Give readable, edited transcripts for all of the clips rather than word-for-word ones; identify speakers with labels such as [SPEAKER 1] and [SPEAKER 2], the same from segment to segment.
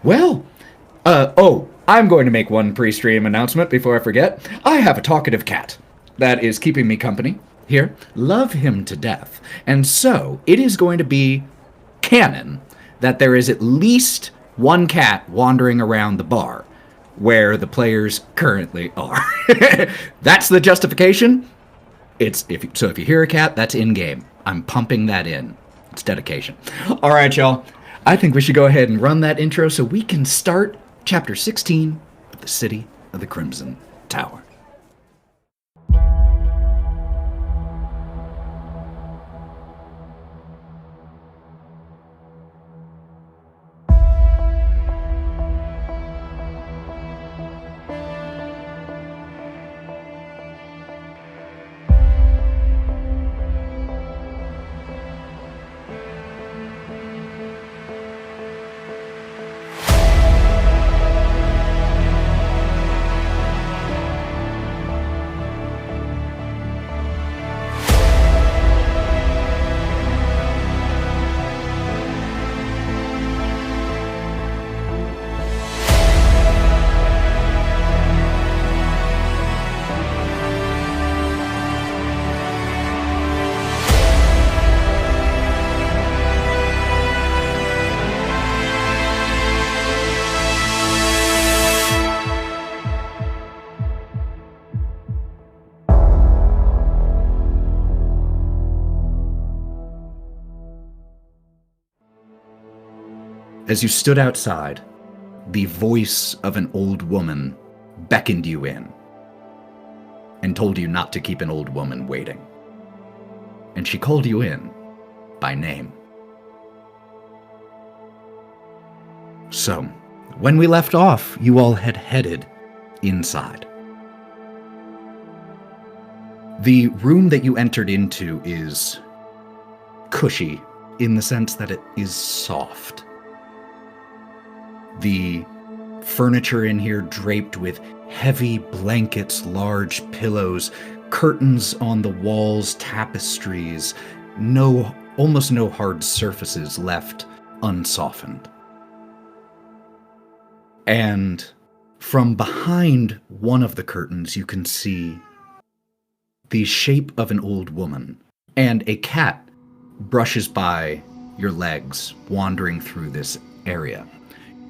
[SPEAKER 1] Well, I'm going to make one pre-stream announcement before I forget. I have a talkative cat that is keeping me company here. Love him to death. And so, it is going to be canon that there is at least one cat wandering around the bar where the players currently are. That's the justification. If you hear a cat, that's in-game. I'm pumping that in. It's dedication. All right, y'all. I think we should go ahead and run that intro so we can start Chapter 16 of the City of the Crimson Tower. As you stood outside, the voice of an old woman beckoned you in and told you not to keep an old woman waiting. And she called you in by name. So, when we left off, you all had headed inside. The room that you entered into is cushy in the sense that it is soft. The furniture in here draped with heavy blankets, large pillows, curtains on the walls, tapestries, almost no hard surfaces left unsoftened. And from behind one of the curtains, you can see the shape of an old woman, and a cat brushes by your legs, wandering through this area.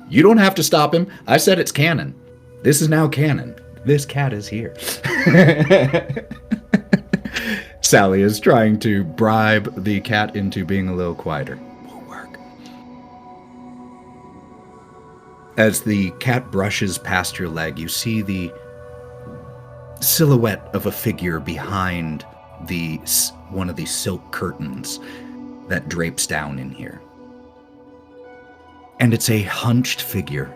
[SPEAKER 1] You don't have to stop him. I said it's canon. This is now canon. This cat is here. Sally is trying to bribe the cat into being a little quieter. Won't work. As the cat brushes past your leg, you see the silhouette of a figure behind one of these silk curtains that drapes down in here. And it's a hunched figure.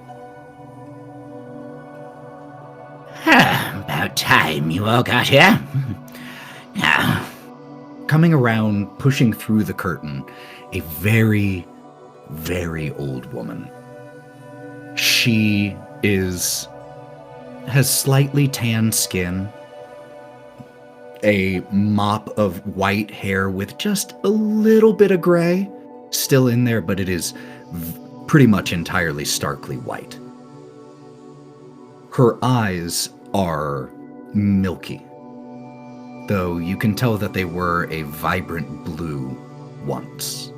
[SPEAKER 2] About time you all got here. Now,
[SPEAKER 1] coming around, pushing through the curtain, a very, very old woman. She has slightly tan skin, a mop of white hair with just a little bit of gray still in there, but it is pretty much entirely starkly white. Her eyes are milky, though you can tell that they were a vibrant blue once.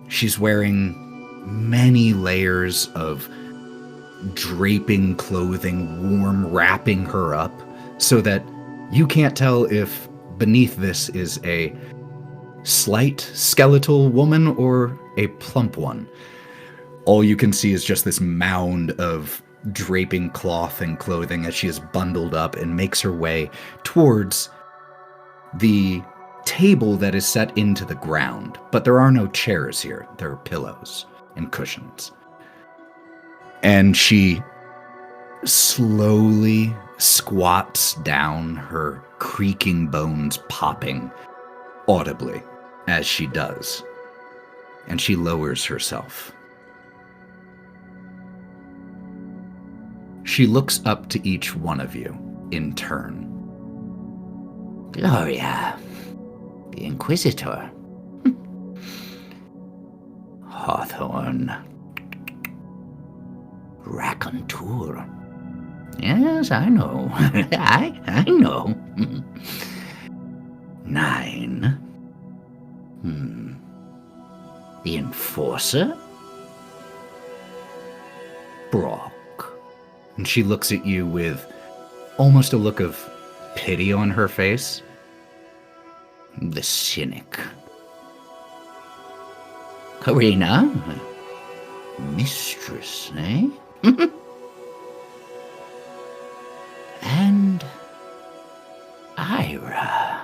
[SPEAKER 1] She's wearing many layers of draping clothing, warm wrapping her up, so that you can't tell if beneath this is a slight skeletal woman or a plump one. All you can see is just this mound of draping cloth and clothing as she is bundled up and makes her way towards the table that is set into the ground. But there are no chairs here. There are pillows and cushions. And she slowly squats down, her creaking bones popping audibly as she does. And she lowers herself. She looks up to each one of you in turn.
[SPEAKER 2] Gloria, the Inquisitor. Hawthorne, raconteur. Yes, I know. I know. Nyne. The enforcer?
[SPEAKER 1] Brawk. And she looks at you with almost a look of pity on her face.
[SPEAKER 2] The cynic. Karina? Mistress, eh? And Éabha.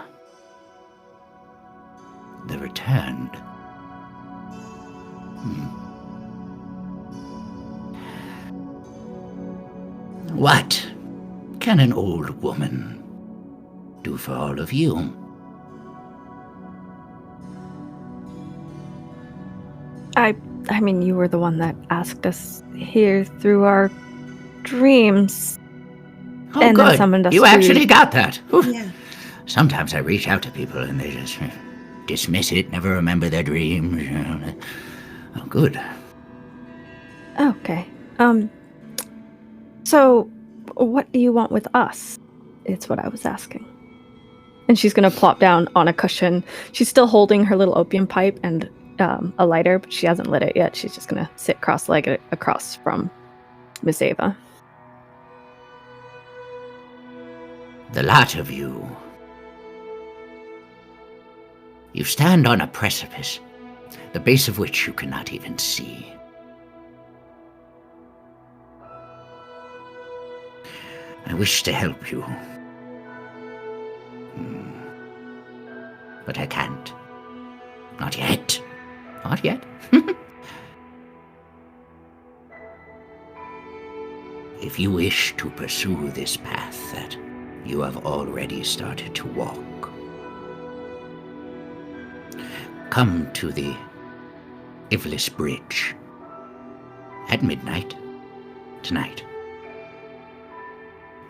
[SPEAKER 2] The returned. What can an old woman do for all of you?
[SPEAKER 3] I mean, you were the one that asked us here through our dreams.
[SPEAKER 2] Oh,
[SPEAKER 3] and
[SPEAKER 2] good.
[SPEAKER 3] Then summoned us
[SPEAKER 2] You
[SPEAKER 3] to...
[SPEAKER 2] actually got that. Whew.
[SPEAKER 4] Yeah.
[SPEAKER 2] Sometimes I reach out to people and they just dismiss it, never remember their dreams. Oh, good.
[SPEAKER 3] Okay. So, what do you want with us? It's what I was asking. And she's gonna plop down on a cushion. She's still holding her little opium pipe and a lighter, but she hasn't lit it yet. She's just gonna sit cross-legged across from Miss Éabha.
[SPEAKER 2] The lot of you. You stand on a precipice, the base of which you cannot even see. I wish to help you. But I can't. Not yet. Not yet. If you wish to pursue this path that you have already started to walk, come to the Evelys Bridge at midnight tonight.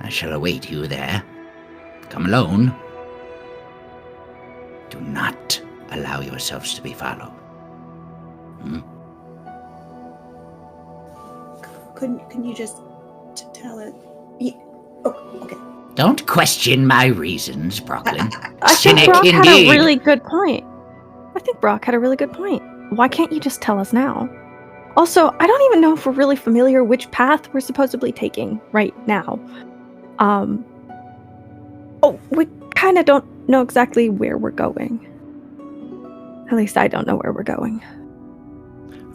[SPEAKER 2] I shall await you there. Come alone. Do not allow yourselves to be followed.
[SPEAKER 4] Couldn't you just tell it? Oh, okay.
[SPEAKER 2] Don't question my reasons, Brooklyn.
[SPEAKER 3] I think
[SPEAKER 2] Cynic
[SPEAKER 3] Brawk had
[SPEAKER 2] indeed.
[SPEAKER 3] a really good point. I think Brawk had a really good point. Why can't you just tell us now? Also, I don't even know if we're really familiar which path we're supposedly taking right now. We kind of don't know exactly where we're going. At least I don't know where we're going.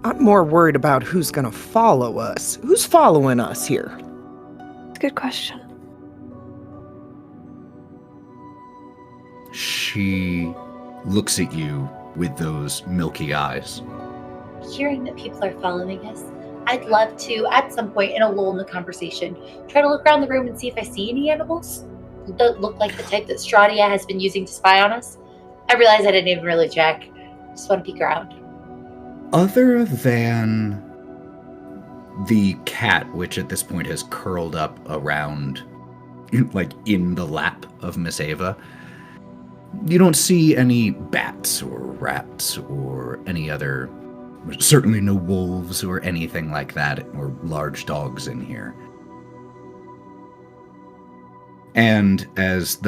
[SPEAKER 5] I'm more worried about who's gonna follow us. Who's following us here?
[SPEAKER 3] It's a good question.
[SPEAKER 1] She looks at you with those milky eyes.
[SPEAKER 6] Hearing that people are following us, I'd love to, at some point in a lull in the conversation, try to look around the room and see if I see any animals that look like the type that Stradia has been using to spy on us. I realize I didn't even really check. Just want to peek around.
[SPEAKER 1] Other than the cat, which at this point has curled up around, like in the lap of Miss Éabha, you don't see any bats or rats or any other, certainly no wolves or anything like that, or large dogs in here. And as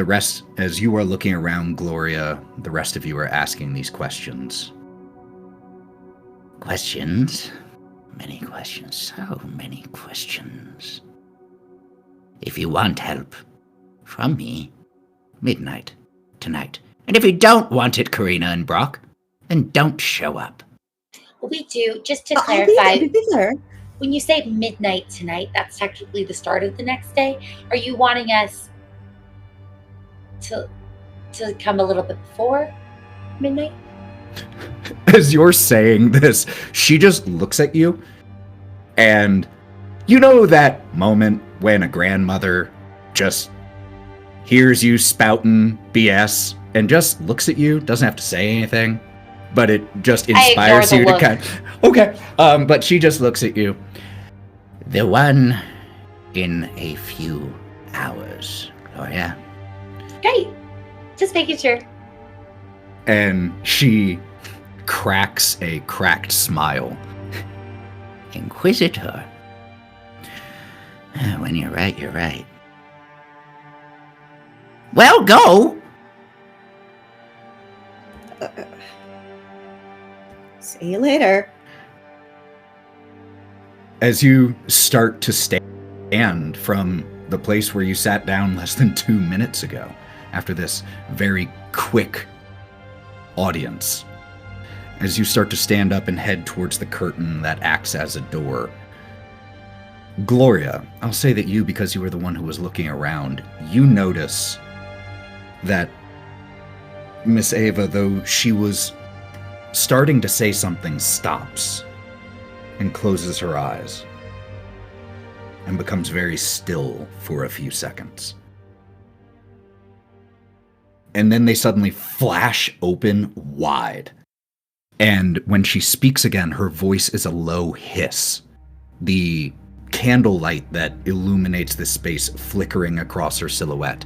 [SPEAKER 1] you are looking around, Gloria, the rest of you are asking these questions.
[SPEAKER 2] Questions? Many questions. So many questions. If you want help from me, midnight tonight. And if you don't want it, Karina and Brawk, then don't show up.
[SPEAKER 6] We do, just to
[SPEAKER 4] I'll
[SPEAKER 6] clarify,
[SPEAKER 4] be there.
[SPEAKER 6] when you say midnight tonight, that's technically the start of the next day. Are you wanting us to come a little bit before midnight?
[SPEAKER 1] As you're saying this, she just looks at you, and you know that moment when a grandmother just hears you spouting BS and just looks at you, doesn't have to say anything, but it just inspires you to kind of, okay. But she just looks at you.
[SPEAKER 2] The one in a few hours, Gloria.
[SPEAKER 6] Great. Just making sure.
[SPEAKER 1] And she cracks a cracked smile.
[SPEAKER 2] Inquisitor. When you're right, you're right. Well, go!
[SPEAKER 4] See you later.
[SPEAKER 1] As you start to stand from the place where you sat down less than 2 minutes ago, after this very quick audience, as you start to stand up and head towards the curtain that acts as a door, Gloria, I'll say that you, because you were the one who was looking around, you notice that Miss Éabha, though she was starting to say something, stops and closes her eyes and becomes very still for a few seconds. And then they suddenly flash open wide. And when she speaks again, her voice is a low hiss. The candlelight that illuminates this space flickering across her silhouette.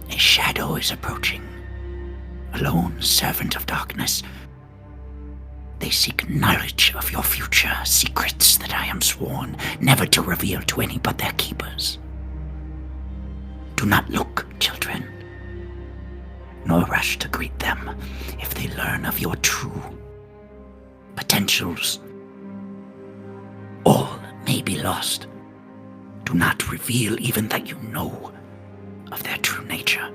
[SPEAKER 2] A shadow is approaching. A lone servant of darkness. They seek knowledge of your future, secrets that I am sworn never to reveal to any but their keepers. Do not look, children, nor rush to greet them if they learn of your true potentials. All may be lost. Do not reveal even that you know of their true nature,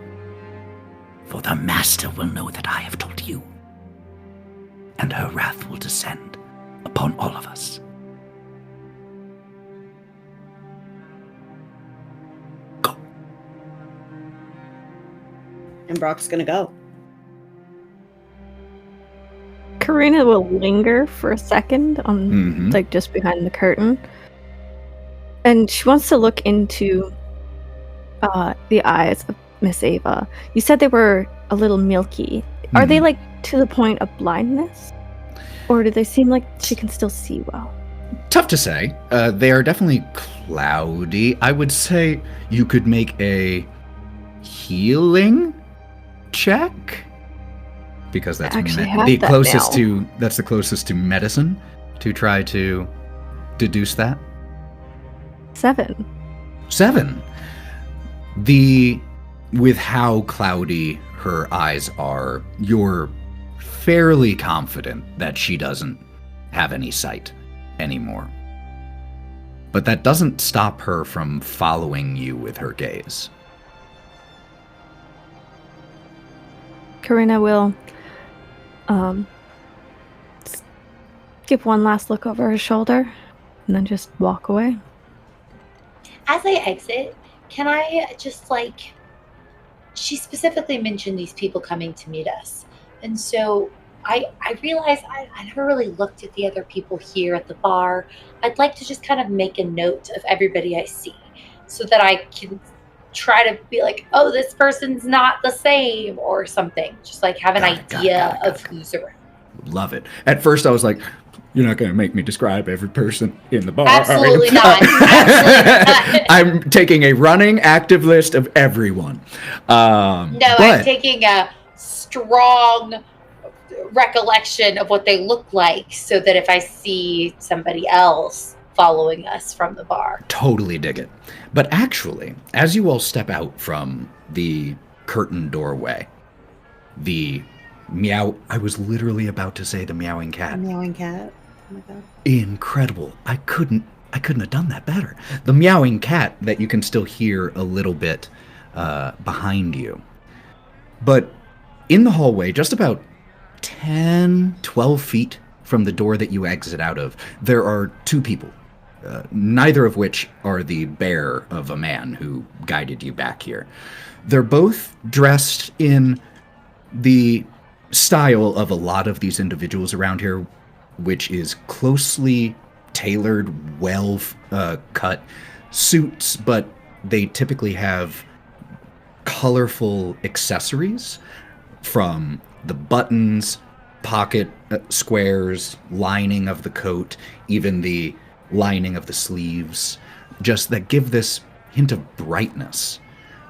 [SPEAKER 2] for the Master will know that I have told you, and her wrath will descend upon all of us. Go.
[SPEAKER 4] And Brawk's gonna go.
[SPEAKER 3] Karina will linger for a second on like just behind the curtain. And she wants to look into the eyes of Miss Éabha. You said they were a little milky. Are they like to the point of blindness? Or do they seem like she can still see well?
[SPEAKER 1] Tough to say. They are definitely cloudy. I would say you could make a healing check, because that's the closest to medicine to try to deduce that.
[SPEAKER 3] 7.
[SPEAKER 1] 7. With how cloudy her eyes are, you're fairly confident that she doesn't have any sight anymore. But that doesn't stop her from following you with her gaze.
[SPEAKER 3] Karina will give one last look over her shoulder and then just walk away.
[SPEAKER 6] As I exit, can I just she specifically mentioned these people coming to meet us. And so I realized I never really looked at the other people here at the bar. I'd like to just kind of make a note of everybody I see so that I can try to be like, oh, this person's not the same or something. Just have an idea of who's around.
[SPEAKER 1] Love it. At first I was like, you're not going to make me describe every person in the bar.
[SPEAKER 6] Absolutely not. Absolutely not.
[SPEAKER 1] I'm taking a running active list of everyone.
[SPEAKER 6] I'm taking a strong recollection of what they look like so that if I see somebody else following us from the bar.
[SPEAKER 1] Totally dig it. But actually, as you all step out from the curtain doorway, the meow, I was literally about to say the meowing cat.
[SPEAKER 4] Meowing cat. Oh my god.
[SPEAKER 1] Incredible. I couldn't have done that better. The meowing cat that you can still hear a little bit behind you. But in the hallway, just about 10, 12 feet from the door that you exit out of, there are 2 people, neither of which are the bearer of a man who guided you back here. They're both dressed in the style of a lot of these individuals around here, which is closely tailored, well cut suits, but they typically have colorful accessories, from the buttons, pocket squares, lining of the coat, even the lining of the sleeves, just that give this hint of brightness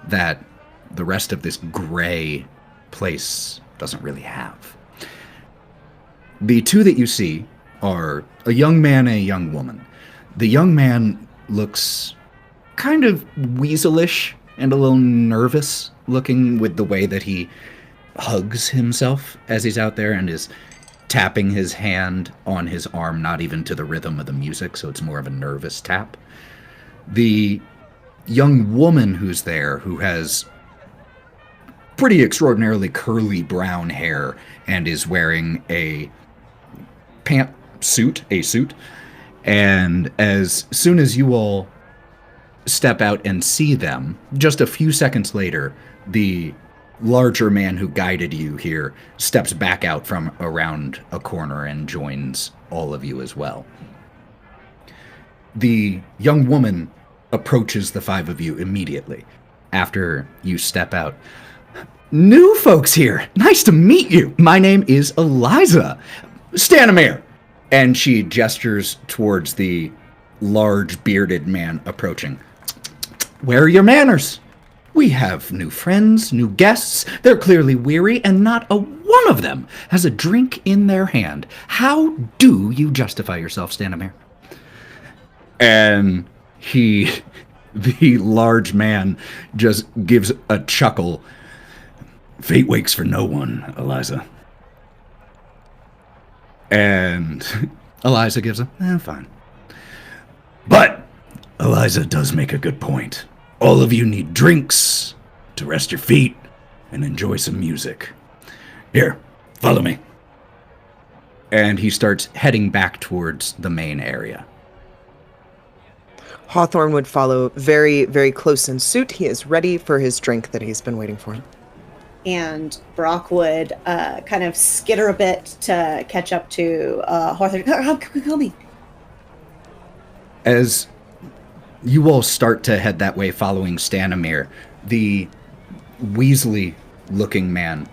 [SPEAKER 1] that the rest of this gray place doesn't really have. The 2 that you see are a young man and a young woman. The young man looks kind of weaselish and a little nervous looking with the way that he hugs himself as he's out there and is tapping his hand on his arm, not even to the rhythm of the music, so it's more of a nervous tap. The young woman who's there, who has pretty extraordinarily curly brown hair and is wearing a suit, and as soon as you all step out and see them, just a few seconds later, the larger man who guided you here steps back out from around a corner and joins all of you as well. The young woman approaches the five of you immediately after you step out. New folks here. Nice to meet you. My name is Eliza. Stanimir. And she gestures towards the large bearded man approaching. Where are your manners? We have new friends, new guests. They're clearly weary, and not a one of them has a drink in their hand. How do you justify yourself, Stanimir? And the large man, just gives a chuckle. Fate wakes for no one, Eliza. And Eliza gives a, fine. But Eliza does make a good point. All of you need drinks to rest your feet and enjoy some music. Here, follow me. And he starts heading back towards the main area.
[SPEAKER 5] Hawthorne would follow very, very close in suit. He is ready for his drink that he's been waiting for.
[SPEAKER 4] And Brawk would kind of skitter a bit to catch up to Hawthorne. Come me.
[SPEAKER 1] As you all start to head that way following Stanimir, the Weasley-looking man,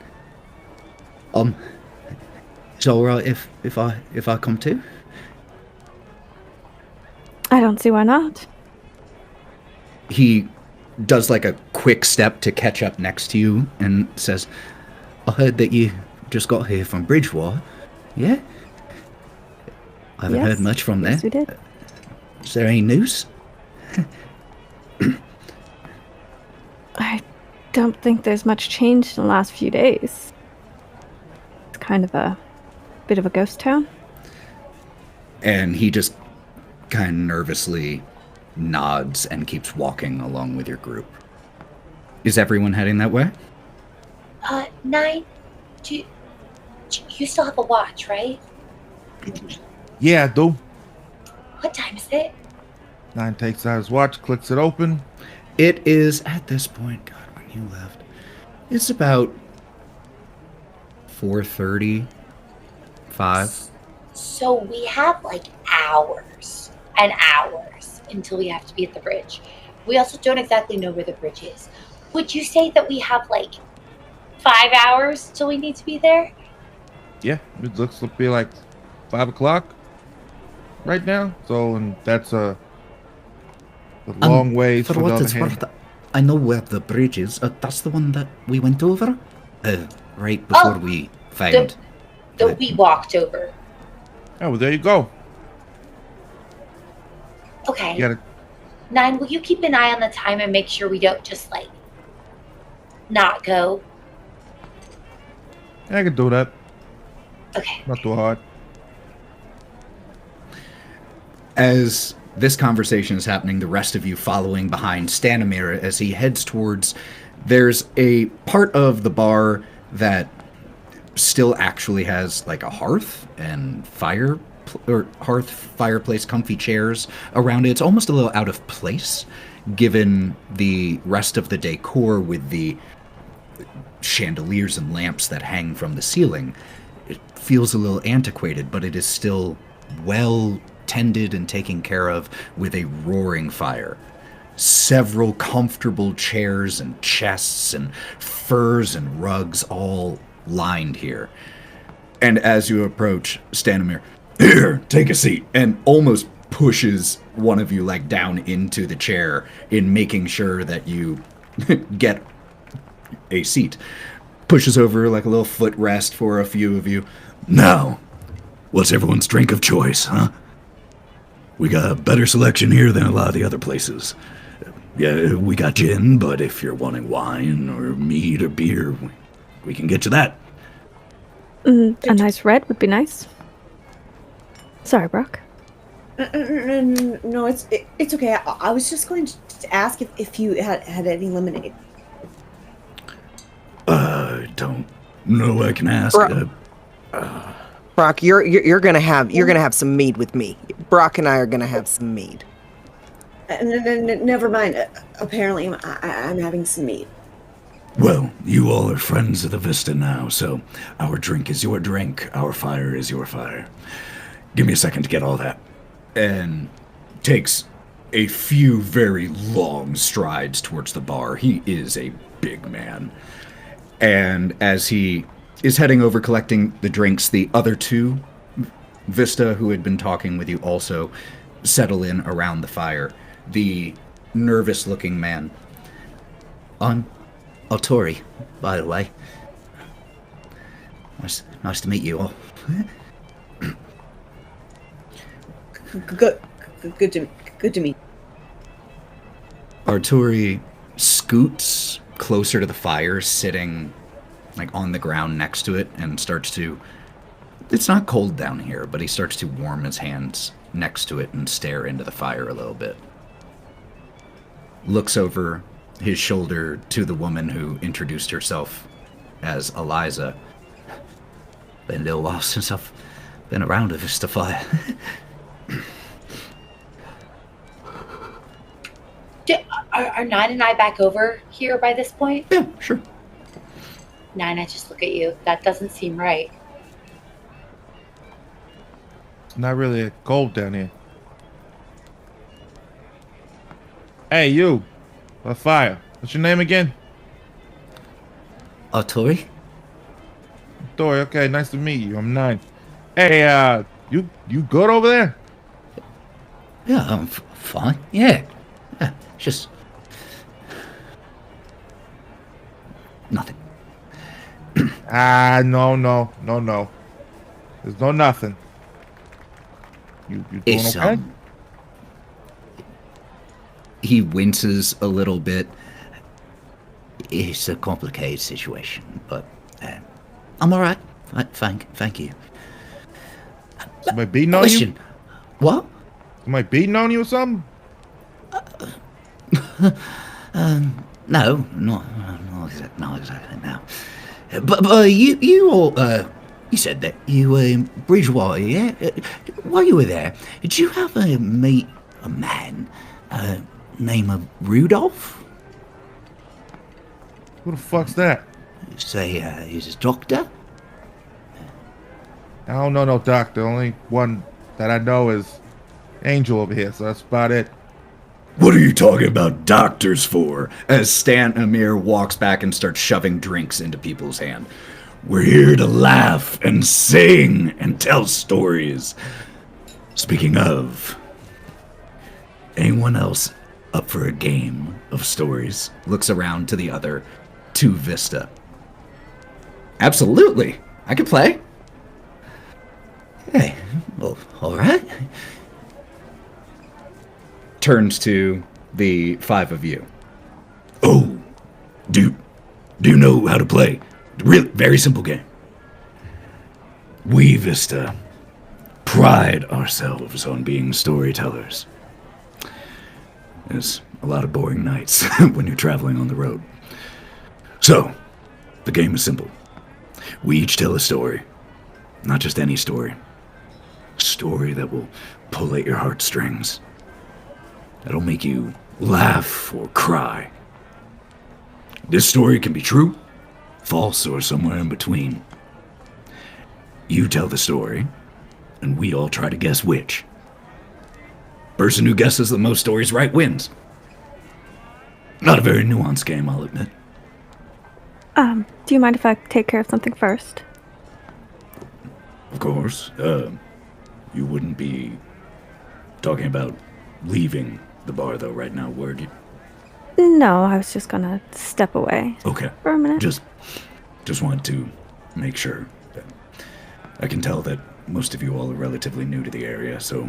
[SPEAKER 1] it's all right if I come too?
[SPEAKER 3] I don't see why not.
[SPEAKER 1] He does like a quick step to catch up next to you and says, I heard that you just got here from Bridgewater. Yeah? I haven't heard much from there.
[SPEAKER 3] Yes, we did.
[SPEAKER 1] Is there any news?
[SPEAKER 3] I don't think there's much change in the last few days. It's kind of a bit of a ghost town.
[SPEAKER 1] And he just kind of nervously nods and keeps walking along with your group. Is everyone heading that way?
[SPEAKER 6] Nyne, you still have a watch, right?
[SPEAKER 7] Yeah, I do.
[SPEAKER 6] What time is it?
[SPEAKER 7] Nyne takes out his watch, clicks it open.
[SPEAKER 1] It is, at this point, God, when you left, it's about 4:30, 5.
[SPEAKER 6] So we have like hours and hours until we have to be at the bridge. We also don't exactly know where the bridge is. Would you say that we have like 5 hours till we need to be there?
[SPEAKER 7] Yeah, it looks to be like 5 o'clock right now. So, and that's a long ways
[SPEAKER 1] For
[SPEAKER 7] for the
[SPEAKER 1] what
[SPEAKER 7] other
[SPEAKER 1] it's
[SPEAKER 7] hand.
[SPEAKER 1] worth, I know where the bridge is. That's the one that we went over? Right before we found...
[SPEAKER 6] That we walked over.
[SPEAKER 7] Oh, well, there you go.
[SPEAKER 6] Okay.
[SPEAKER 7] You gotta,
[SPEAKER 6] Nyne, will you keep an eye on the time and make sure we don't just like not go?
[SPEAKER 7] I can do that.
[SPEAKER 6] Okay.
[SPEAKER 7] Not too hard.
[SPEAKER 1] As this conversation is happening, the rest of you following behind Stanimir as he heads towards... There's a part of the bar that still actually has like a hearth and fireplace, comfy chairs around it. It's almost a little out of place given the rest of the decor with the chandeliers and lamps that hang from the ceiling. It feels a little antiquated, but it is still well tended and taken care of with a roaring fire. Several comfortable chairs and chests and furs and rugs all lined here. And as you approach, Stanimir, here, take a seat, and almost pushes one of you like down into the chair in making sure that you get a seat. Pushes over like a little footrest for a few of you. Now, what's everyone's drink of choice, huh? We got a better selection here than a lot of the other places. Yeah, we got gin, but if you're wanting wine or meat or beer, we can get you that.
[SPEAKER 3] A nice red would be nice. Sorry, Brawk.
[SPEAKER 4] No, it's okay. I was just going to ask if you had any lemonade.
[SPEAKER 1] Don't know I can ask.
[SPEAKER 5] Brawk, you're gonna have some mead with me. Brawk and I are gonna have some mead.
[SPEAKER 4] Never mind. Apparently, I'm having some meat.
[SPEAKER 1] Well, you all are friends of the Vista now, so our drink is your drink, our fire is your fire. Give me a second to get all that. And takes a few very long strides towards the bar. He is a big man. And as he is heading over collecting the drinks, the other two, Vista, who had been talking with you, also settle in around the fire. The nervous-looking man.
[SPEAKER 2] I'm Arturi, by the way. Nice to meet you all.
[SPEAKER 4] Good to meet.
[SPEAKER 1] Arturi scoots closer to the fire, sitting like on the ground next to it, and starts to... It's not cold down here, but he starts to warm his hands next to it and stare into the fire a little bit. Looks over his shoulder to the woman who introduced herself as Eliza.
[SPEAKER 2] Been a little while since I've been around a Vista fire.
[SPEAKER 6] Are Nyne and I back over here by this point?
[SPEAKER 1] Yeah, sure.
[SPEAKER 6] Nyne, I just look at you. That doesn't seem right.
[SPEAKER 7] It's not really cold down here. Hey, you. A fire. What's your name again?
[SPEAKER 2] Arturi?
[SPEAKER 7] Dory. Okay, nice to meet you. I'm Nyne. Hey, you good over there?
[SPEAKER 2] Yeah, I'm fine. Yeah, just... nothing.
[SPEAKER 7] No. There's no nothing. You doing
[SPEAKER 2] It's,
[SPEAKER 7] okay?
[SPEAKER 2] He winces a little bit. It's a complicated situation, but I'm all right. Thank you.
[SPEAKER 7] Somebody beating on you?
[SPEAKER 2] What?
[SPEAKER 7] Somebody beating on you or something?
[SPEAKER 2] No, not exactly now. But you all, you said that you were in Bridgewater, yeah? While you were there, did you ever meet a man named Rudolph?
[SPEAKER 7] Who the fuck's that?
[SPEAKER 2] Say, he's a doctor?
[SPEAKER 7] I don't know no doctor. The only one that I know is Angel over here, so that's about it.
[SPEAKER 1] What are you talking about doctors for? As Stan Amir walks back and starts shoving drinks into people's hand. We're here to laugh and sing and tell stories. Speaking of, anyone else up for a game of stories? Looks around to the other two Vista. Absolutely. I could play.
[SPEAKER 2] Hey, well, all right.
[SPEAKER 1] Turns to the five of you. Oh, do you know how to play? Really, very simple game. We, Vista, pride ourselves on being storytellers. There's a lot of boring nights when you're traveling on the road. So, the game is simple. We each tell a story. Not just any story. A story that will pull at your heartstrings. That'll make you laugh or cry. This story can be true, false, or somewhere in between. You tell the story, and we all try to guess which. Person who guesses the most stories right wins. Not a very nuanced game, I'll admit.
[SPEAKER 3] Do you mind if I take care of something first?
[SPEAKER 1] Of course. You wouldn't be talking about leaving the bar, though, right now, would you?
[SPEAKER 3] No, I was just gonna step away.
[SPEAKER 1] Okay.
[SPEAKER 3] For a minute.
[SPEAKER 1] Just wanted to make sure that I can tell that most of you all are relatively new to the area, so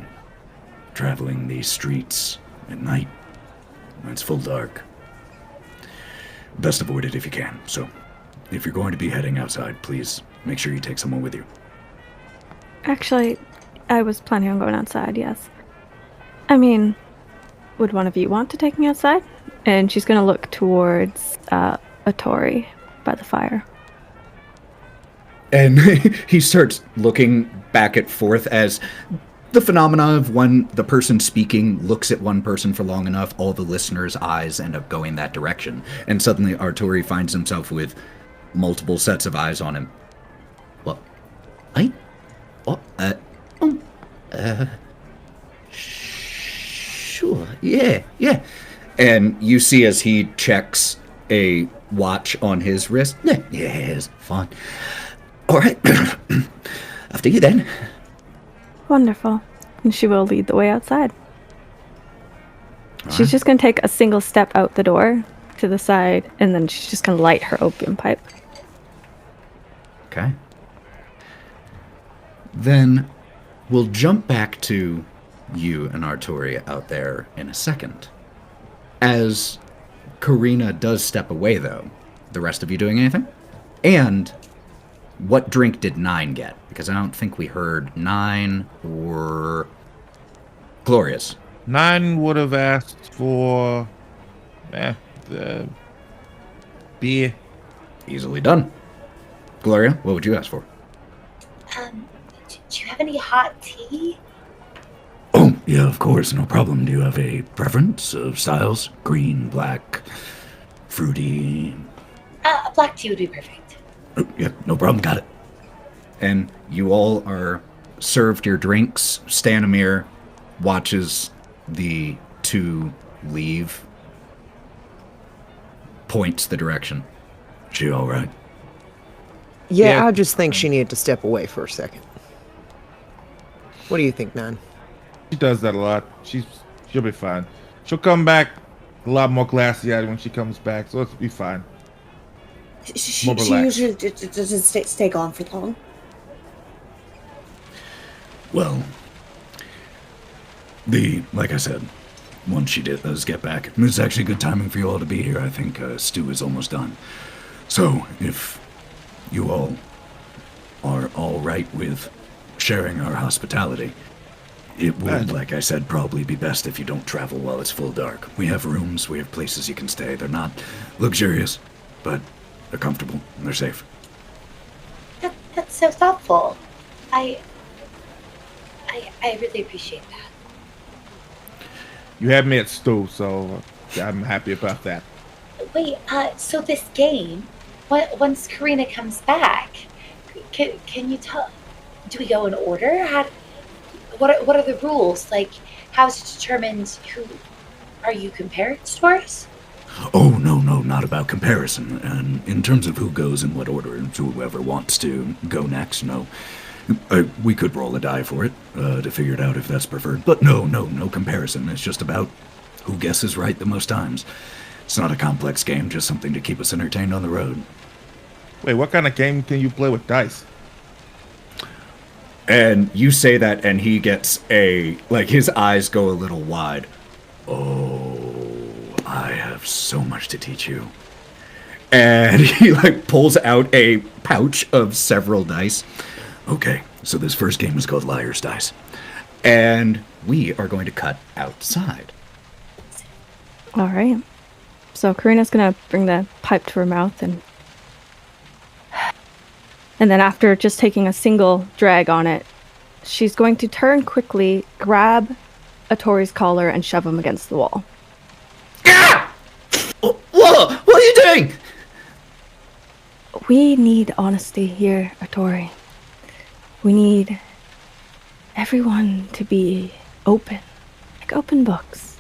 [SPEAKER 1] traveling these streets at night, It's full dark. Best avoid it if you can. So, if you're going to be heading outside, please make sure you take someone with you.
[SPEAKER 3] Actually, I was planning on going outside, yes. I mean, would one of you want to take me outside? And she's going to look towards Atori by the fire.
[SPEAKER 1] And he starts looking back and forth as the phenomena of when the person speaking looks at one person for long enough, all the listeners' eyes end up going that direction. And suddenly Arturi finds himself with multiple sets of eyes on him. Well, sure, yeah. And you see as he checks a watch on his wrist. Yes, fine. All right, after you then.
[SPEAKER 3] Wonderful. And she will lead the way outside.
[SPEAKER 1] All
[SPEAKER 3] She's
[SPEAKER 1] right.
[SPEAKER 3] just going to take a single step out the door to the side, and then she's just going to light her opium pipe.
[SPEAKER 1] Okay. Then we'll jump back to you and Arturi out there in a second. As Karina does step away, though, the rest of you doing anything? And what drink did Nyne get? Because I don't think we heard Nyne or Gloria's.
[SPEAKER 7] Nyne would have asked for the beer.
[SPEAKER 1] Easily done. Gloria, what would you ask for?
[SPEAKER 6] Do you have any hot tea?
[SPEAKER 1] Oh, yeah, of course, no problem. Do you have a preference of styles? Green, black, fruity?
[SPEAKER 6] A black tea would be perfect.
[SPEAKER 1] Oh, yeah, no problem, got it. And you all are served your drinks. Stanimir watches the two leave, points the direction. She all right?
[SPEAKER 5] Yeah, I just think she needed to step away for a second. What do you think, Nyne?
[SPEAKER 7] She does that a lot. She'll be fine. She'll come back a lot more glassy-eyed when she comes back, so it'll be fine.
[SPEAKER 4] She
[SPEAKER 7] More relaxed.
[SPEAKER 4] usually doesn't stay gone for long.
[SPEAKER 1] Well, like I said, once she does get back, it's actually good timing for you all to be here. I think stew is almost done. So, if you all are all right with sharing our hospitality, it would, like I said, probably be best if you don't travel while it's full dark. We have rooms, we have places you can stay. They're not luxurious, but they're comfortable and they're safe.
[SPEAKER 6] That's so thoughtful. I really appreciate that.
[SPEAKER 7] You had me at stew, so I'm happy about that.
[SPEAKER 6] Wait, so this game, once Karina comes back, can you tell? Do we go in order? What are the rules? Like, how is it determined who are you compared to us?
[SPEAKER 1] Oh, no, not about comparison. And in terms of who goes in what order, and whoever wants to go next, no. We could roll a die for it, to figure it out if that's preferred. But no comparison. It's just about who guesses right the most times. It's not a complex game, just something to keep us entertained on the road.
[SPEAKER 7] Wait, what kind of game can you play with dice?
[SPEAKER 1] And you say that, and he gets his eyes go a little wide. Oh, I have so much to teach you. And he, pulls out a pouch of several dice. Okay, so this first game is called Liar's Dice. And we are going to cut outside.
[SPEAKER 3] All right. So Karina's going to bring the pipe to her mouth and then after just taking a single drag on it, she's going to turn quickly, grab Atori's collar, and shove him against the wall.
[SPEAKER 1] Ah! Whoa! What are you doing?
[SPEAKER 3] We need honesty here, Atori. We need everyone to be open, like open books.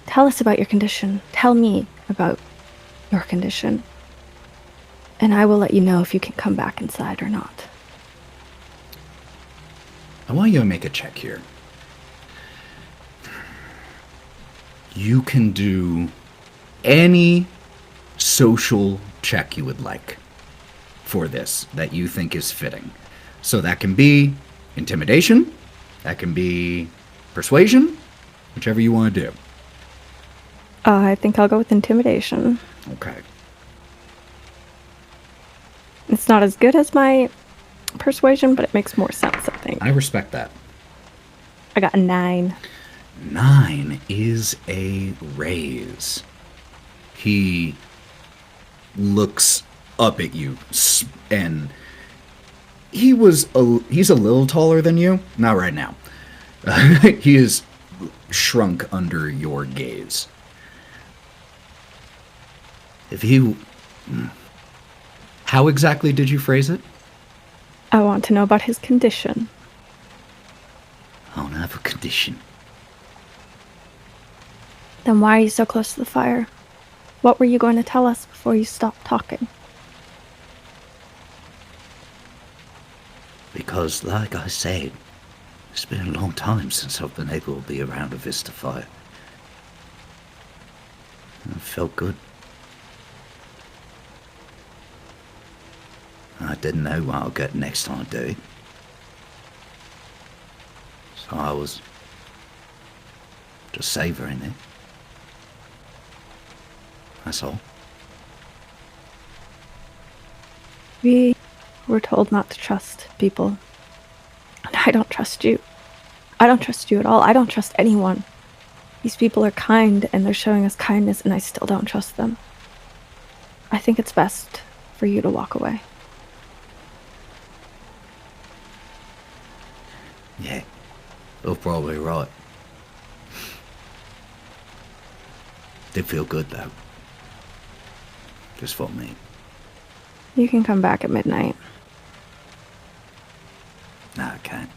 [SPEAKER 3] Tell us about your condition. Tell me about your condition. And I will let you know if you can come back inside or not.
[SPEAKER 1] I want you to make a check here. You can do any social check you would like for this that you think is fitting. So that can be intimidation, that can be persuasion, whichever you want to do.
[SPEAKER 3] I think I'll go with intimidation.
[SPEAKER 1] Okay.
[SPEAKER 3] It's not as good as my persuasion, but it makes more sense, I think.
[SPEAKER 1] I respect that.
[SPEAKER 3] I got a 9.
[SPEAKER 1] 9 is a raise. He looks up at you, and he's a little taller than you. Not right now. He is shrunk under your gaze. How exactly did you phrase it?
[SPEAKER 3] I want to know about his condition.
[SPEAKER 2] I don't have a condition.
[SPEAKER 3] Then why are you so close to the fire? What were you going to tell us before you stopped talking?
[SPEAKER 2] Because, like I said, it's been a long time since I've been able to be around a Vista fire. It felt good. I didn't know what I'll get next time I do it. So I was just savouring it. That's all.
[SPEAKER 3] We were told not to trust people. And I don't trust you. I don't trust you at all. I don't trust anyone. These people are kind, and they're showing us kindness, and I still don't trust them. I think it's best for you to walk away.
[SPEAKER 2] Yeah, you're probably right. Did feel good, though. Just for me.
[SPEAKER 3] You can come back at midnight.
[SPEAKER 2] No, I can't.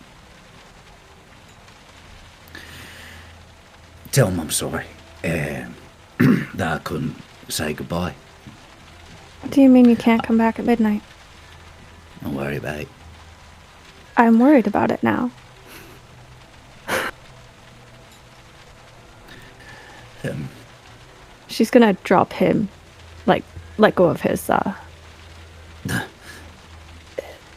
[SPEAKER 2] Tell them I'm sorry. That I couldn't say goodbye.
[SPEAKER 3] What do you mean you can't come back at midnight?
[SPEAKER 2] Don't worry about it.
[SPEAKER 3] I'm worried about it now. She's gonna drop him, like, let go of his,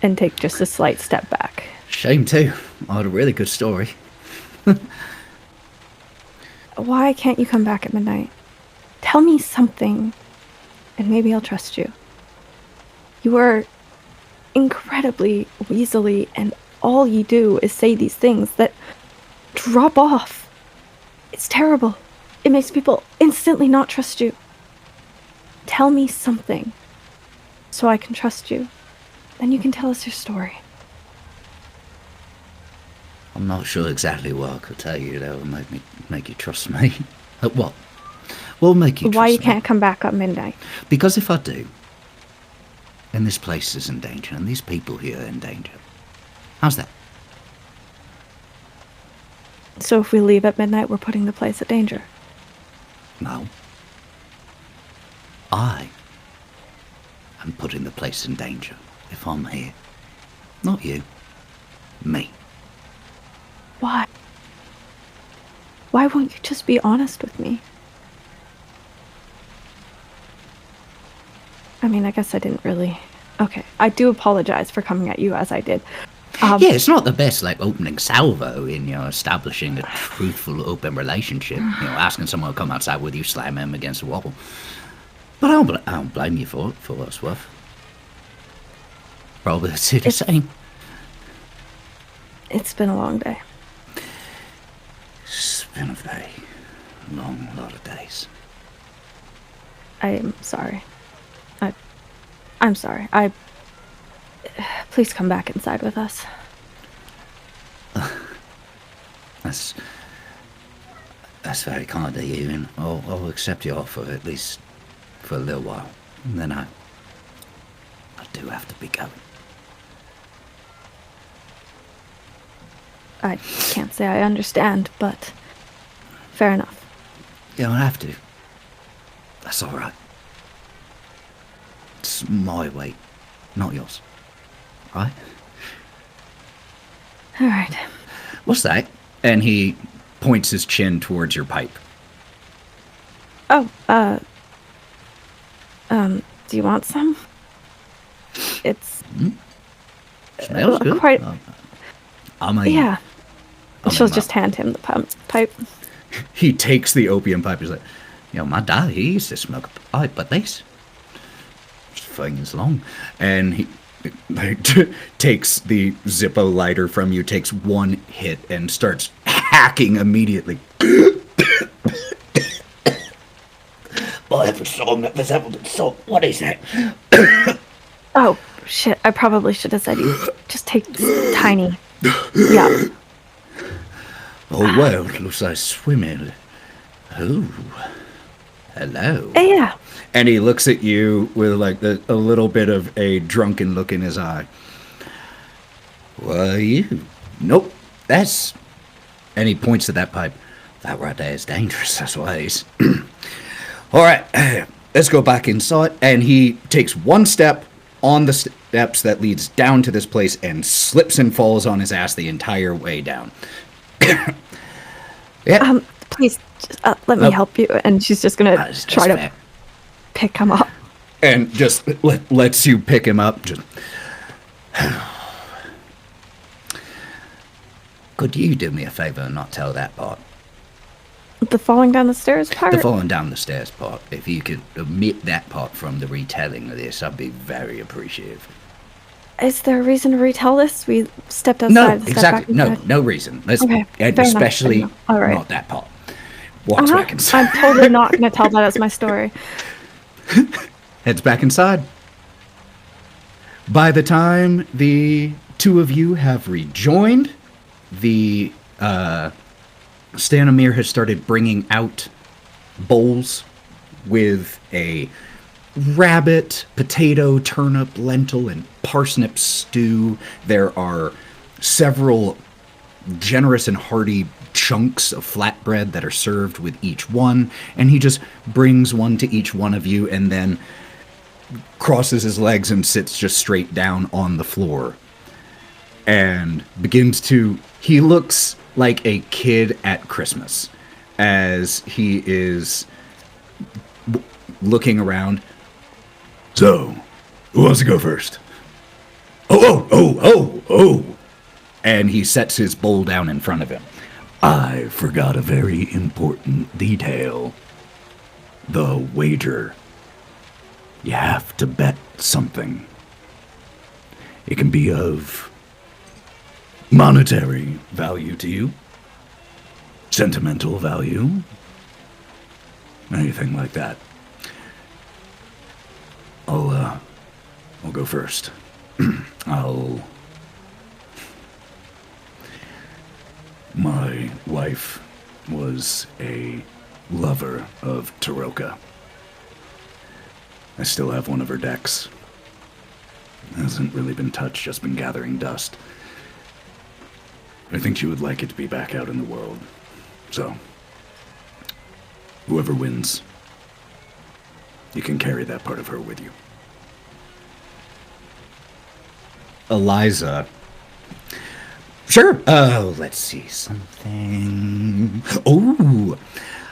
[SPEAKER 3] and take just a slight step back.
[SPEAKER 2] Shame too. I had a really good story.
[SPEAKER 3] Why can't you come back at midnight? Tell me something, and maybe I'll trust you. You are incredibly weaselly, and all you do is say these things that drop off. It's terrible. It makes people instantly not trust you. Tell me something so I can trust you. Then you can tell us your story.
[SPEAKER 2] I'm not sure exactly what I could tell you that will make you trust me. What? What will make you trust me?
[SPEAKER 3] Why you can't come back at midnight?
[SPEAKER 2] Because if I do, and this place is in danger, and these people here are in danger, how's that?
[SPEAKER 3] So if we leave at midnight, we're putting the place at danger.
[SPEAKER 2] No. I am putting the place in danger if I'm here. Not you. Me.
[SPEAKER 3] Why? Why won't you just be honest with me? I mean, I guess I didn't really... Okay, I do apologize for coming at you as I did.
[SPEAKER 2] Yeah, it's not the best, like, opening salvo in, establishing a truthful, open relationship. Asking someone to come outside with you, slamming them against the wall. But I don't blame you for it, for what it's worth. Probably do the same.
[SPEAKER 3] It's been a long day.
[SPEAKER 2] It's been a very long lot of days.
[SPEAKER 3] I'm sorry. I'm sorry. Please come back inside with us.
[SPEAKER 2] That's very kind of you, and I'll accept your offer, at least for a little while. And then I do have to be going.
[SPEAKER 3] I can't say I understand, but fair enough.
[SPEAKER 2] You don't have to. That's all right. It's my way, not yours. Right?
[SPEAKER 3] All right.
[SPEAKER 1] What's that? And he points his chin towards your pipe.
[SPEAKER 3] Oh, do you want some? It's
[SPEAKER 2] Smells good.
[SPEAKER 3] quite.
[SPEAKER 2] Yeah.
[SPEAKER 3] She'll just hand him the pipe.
[SPEAKER 1] He takes the opium pipe. He's like,
[SPEAKER 2] My dad, he used to smoke a pipe, but this thing's long.
[SPEAKER 1] And he takes the Zippo lighter from you, takes one hit, and starts hacking immediately.
[SPEAKER 2] Whatever song that was ever song. What is that?
[SPEAKER 3] Oh, shit. I probably should have said you just take tiny. Yeah.
[SPEAKER 2] Oh, well, it looks like swimming. Oh, hello.
[SPEAKER 3] Yeah.
[SPEAKER 1] And he looks at you with like a little bit of a drunken look in his eye.
[SPEAKER 2] What are you?
[SPEAKER 1] Nope, that's...
[SPEAKER 2] And he points to that pipe. That right there is dangerous, that's what it is.
[SPEAKER 1] All right, let's go back inside. And he takes one step on the steps that leads down to this place and slips and falls on his ass the entire way down. Yeah.
[SPEAKER 3] Please, just, let me help you. And she's just going to try to
[SPEAKER 2] fair.
[SPEAKER 3] pick him up.
[SPEAKER 1] And just lets you pick him up. Just...
[SPEAKER 2] Could you do me a favor and not tell that part?
[SPEAKER 3] The falling down the stairs part?
[SPEAKER 2] The falling down the stairs part. If you could omit that part from the retelling of this, I'd be very appreciative.
[SPEAKER 3] Is there a reason to retell this? We stepped outside.
[SPEAKER 2] No,
[SPEAKER 3] stepped
[SPEAKER 2] exactly.
[SPEAKER 3] back
[SPEAKER 2] No,
[SPEAKER 3] inside.
[SPEAKER 2] no reason. Let's,
[SPEAKER 3] Okay,
[SPEAKER 2] and
[SPEAKER 3] fair enough,
[SPEAKER 2] especially
[SPEAKER 3] fair enough. All right.
[SPEAKER 2] not that part. Walks back inside.
[SPEAKER 3] I'm totally not going to tell that as my story.
[SPEAKER 1] Heads back inside. By the time the two of you have rejoined, the Stanimir has started bringing out bowls with a rabbit, potato, turnip, lentil, and parsnip stew. There are several generous and hearty chunks of flatbread that are served with each one, and he just brings one to each one of you and then crosses his legs and sits just straight down on the floor and begins to... He looks like a kid at Christmas as he is looking around. So, who wants to go first? Oh. And he sets his bowl down in front of him. I forgot a very important detail. The wager. You have to bet something. It can be of monetary value to you, sentimental value, anything like that. I'll go first. My wife was a lover of Taroka. I still have one of her decks. Hasn't really been touched, just been gathering dust. I think she would like it to be back out in the world. So, whoever wins, you can carry that part of her with you. Eliza. Sure. Oh, let's see something. Oh,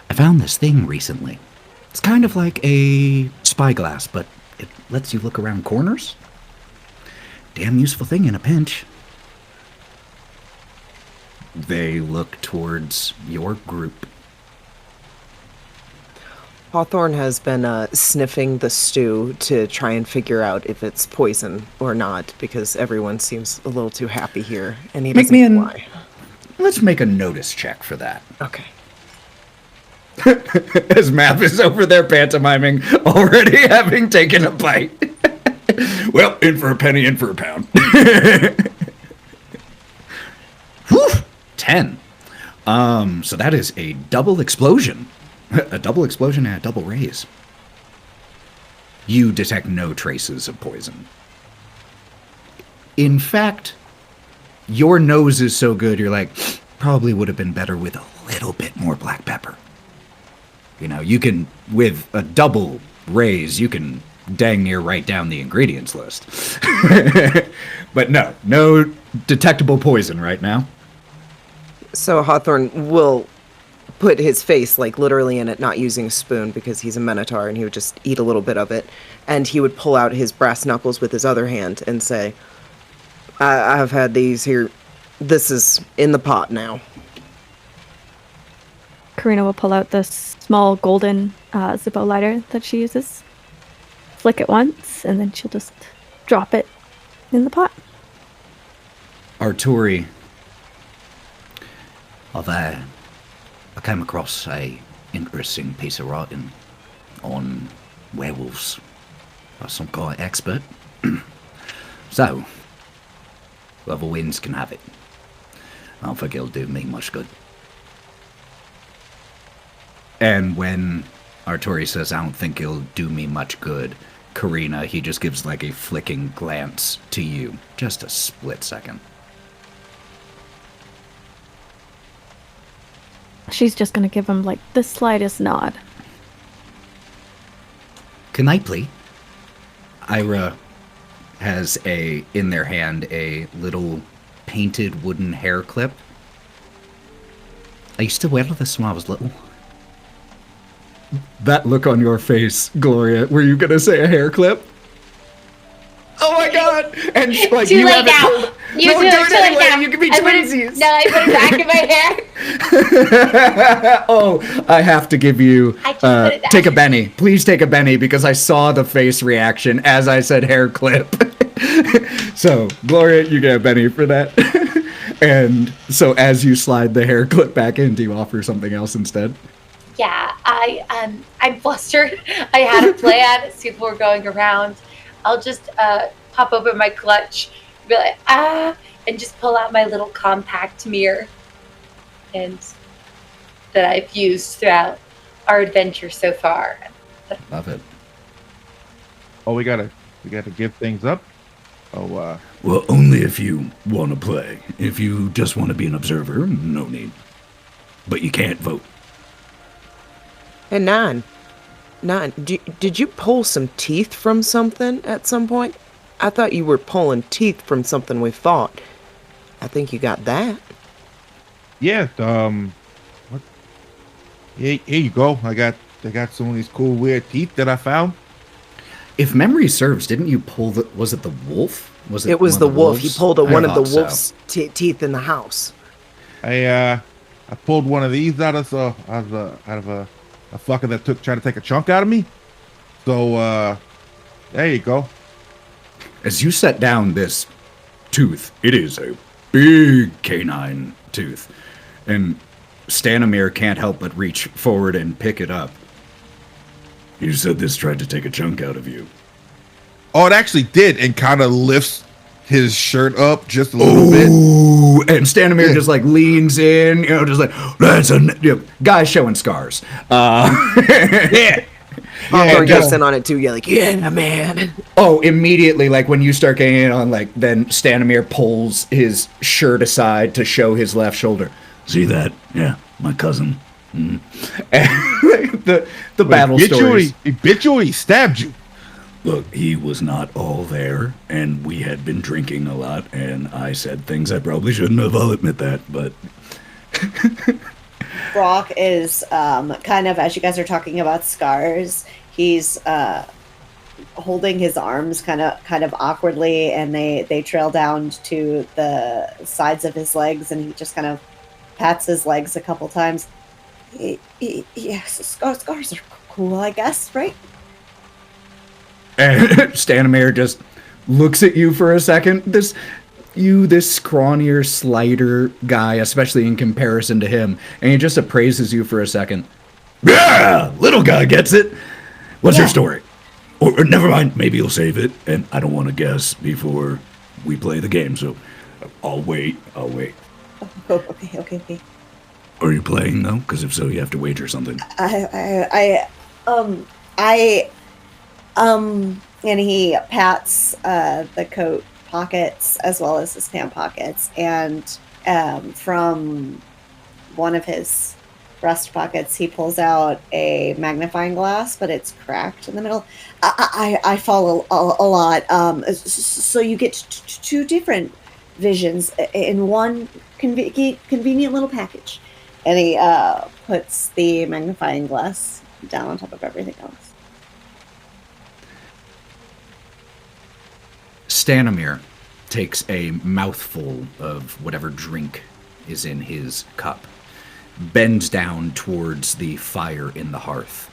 [SPEAKER 1] I found this thing recently. It's kind of like a spyglass, but it lets you look around corners. Damn useful thing in a pinch. They look towards your group.
[SPEAKER 5] Hawthorne has been sniffing the stew to try and figure out if it's poison or not, because everyone seems a little too happy here, and he doesn't know why.
[SPEAKER 1] Let's make a notice check for that.
[SPEAKER 5] Okay.
[SPEAKER 1] As Mav is over there pantomiming, already having taken a bite. Well, in for a penny, in for a pound. Whew, 10. So that is a double explosion. A double explosion and a double raise. You detect no traces of poison. In fact, your nose is so good, you're like, probably would have been better with a little bit more black pepper. You know, you can, with a double raise, you can dang near write down the ingredients list. But no detectable poison right now.
[SPEAKER 5] So Hawthorne will put his face, like, literally in it, not using a spoon because he's a minotaur, and he would just eat a little bit of it. And he would pull out his brass knuckles with his other hand and say, I've had these here. This is in the pot now.
[SPEAKER 3] Karina will pull out this small golden Zippo lighter that she uses. Flick it once, and then she'll just drop it in the pot.
[SPEAKER 1] Arturi,
[SPEAKER 2] I came across a interesting piece of writing on werewolves by some guy expert. So, whoever wins can have it. I don't think it'll do me much good.
[SPEAKER 1] and when Arturi says, I don't think it'll do me much good, Karina, he just gives like a flicking glance to you. Just a split second.
[SPEAKER 3] She's just gonna give him like the slightest nod.
[SPEAKER 2] Can I play?
[SPEAKER 1] Ira has in their hand a little painted wooden hair clip.
[SPEAKER 2] I used to wear this when I was little.
[SPEAKER 1] That look on your face, Gloria, were you gonna say a hair clip? Oh my god! And like
[SPEAKER 6] Too
[SPEAKER 1] you
[SPEAKER 6] late
[SPEAKER 1] have
[SPEAKER 6] now.
[SPEAKER 1] it pulled.
[SPEAKER 6] You
[SPEAKER 1] No,
[SPEAKER 6] do
[SPEAKER 1] do
[SPEAKER 6] it
[SPEAKER 1] it
[SPEAKER 6] too late
[SPEAKER 1] anyway.
[SPEAKER 6] now.
[SPEAKER 1] You can be
[SPEAKER 6] I put it-
[SPEAKER 1] twinsies.
[SPEAKER 6] No, I put it back in my hair.
[SPEAKER 1] Oh, I have to give you
[SPEAKER 6] I just put it
[SPEAKER 1] take a
[SPEAKER 6] down.
[SPEAKER 1] Benny. Please take a Benny because I saw the face reaction as I said hair clip. So, Gloria, you get a Benny for that. And so as you slide the hair clip back in, do you offer something else instead?
[SPEAKER 6] Yeah, I'm flustered. I had a plan as people were going around. I'll just pop open my clutch, be like, and just pull out my little compact mirror, and that I've used throughout our adventure so far.
[SPEAKER 1] Love it.
[SPEAKER 7] Oh, we gotta give things up. Oh,
[SPEAKER 8] Well, only if you want to play. If you just want to be an observer, no need. But you can't vote.
[SPEAKER 5] Hey, Nyne, did you pull some teeth from something at some point? I thought you were pulling teeth from something we fought. I think you got that.
[SPEAKER 7] yeah. What? Here you go. I got some of these cool weird teeth that I found.
[SPEAKER 1] If memory serves, didn't you pull was it the wolf?
[SPEAKER 5] It was
[SPEAKER 1] one
[SPEAKER 5] the
[SPEAKER 1] of
[SPEAKER 5] wolf. He
[SPEAKER 1] wolves?
[SPEAKER 5] pulled
[SPEAKER 1] I
[SPEAKER 5] one of the
[SPEAKER 1] thought so.
[SPEAKER 5] wolf's teeth in the house.
[SPEAKER 7] I pulled one of these out of a fucker that tried to take a chunk out of me. So there you go.
[SPEAKER 8] As you set down this tooth, it is a big canine tooth.
[SPEAKER 1] And Stanimir can't help but reach forward and pick it up.
[SPEAKER 8] You said this tried to take a chunk out of you.
[SPEAKER 7] Oh, it actually did, and kind of lifts his shirt up just a little bit.
[SPEAKER 1] Ooh, and Stanimir
[SPEAKER 7] Yeah.
[SPEAKER 1] just like leans in, just like, that's a guy showing scars.
[SPEAKER 7] Yeah.
[SPEAKER 5] Hawthorne
[SPEAKER 7] Yeah,
[SPEAKER 5] gets in on it too. You're like, yeah, man.
[SPEAKER 1] Oh, immediately, like when you start getting in on, like, then Stanimir pulls his shirt aside to show his left shoulder.
[SPEAKER 8] See that? Yeah, my cousin.
[SPEAKER 1] And the battle stories.
[SPEAKER 7] He bit you or he stabbed you?
[SPEAKER 8] Look, he was not all there, and we had been drinking a lot, and I said things I probably shouldn't have. I'll admit that, but
[SPEAKER 4] Brawk is kind of, as you guys are talking about scars, he's holding his arms kind of awkwardly, and they trail down to the sides of his legs, and he just kind of pats his legs a couple times. Yes, scars are cool, I guess, right?
[SPEAKER 1] And Stanimir just looks at you for a second. This scrawnier, slighter guy, especially in comparison to him, and he just appraises you for a second.
[SPEAKER 8] yeah, little guy gets it. What's
[SPEAKER 4] Yeah.
[SPEAKER 8] your story? Or never mind, maybe you'll save it, and I don't want to guess before we play the game, so I'll wait.
[SPEAKER 4] Oh, okay.
[SPEAKER 8] Are you playing though? Because if so, you have to wager something.
[SPEAKER 4] And he pats the coat pockets as well as his pant pockets, and from one of his breast pockets, he pulls out a magnifying glass, but it's cracked in the middle. I fall a lot, so you get two different visions in one convenient little package. And he puts the magnifying glass down on top of everything else.
[SPEAKER 1] Stanimir takes a mouthful of whatever drink is in his cup, bends down towards the fire in the hearth,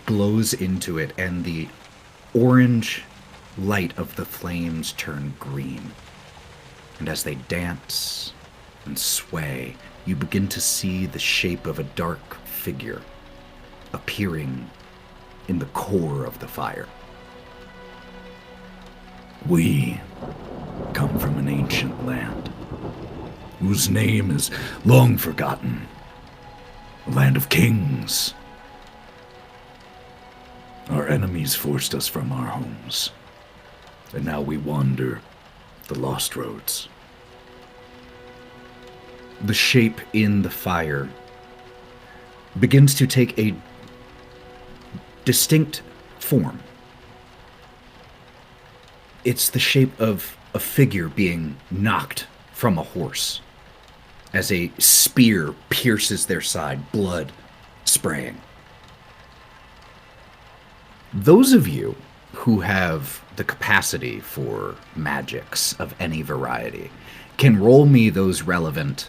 [SPEAKER 1] blows into it, and the orange light of the flames turn green. And as they dance and sway, you begin to see the shape of a dark figure appearing in the core of the fire.
[SPEAKER 8] We come from an ancient land, whose name is long forgotten. A land of kings. Our enemies forced us from our homes, and now we wander the lost roads.
[SPEAKER 1] The shape in the fire begins to take a distinct form. It's the shape of a figure being knocked from a horse as a spear pierces their side, blood spraying. Those of you who have the capacity for magics of any variety can roll me those relevant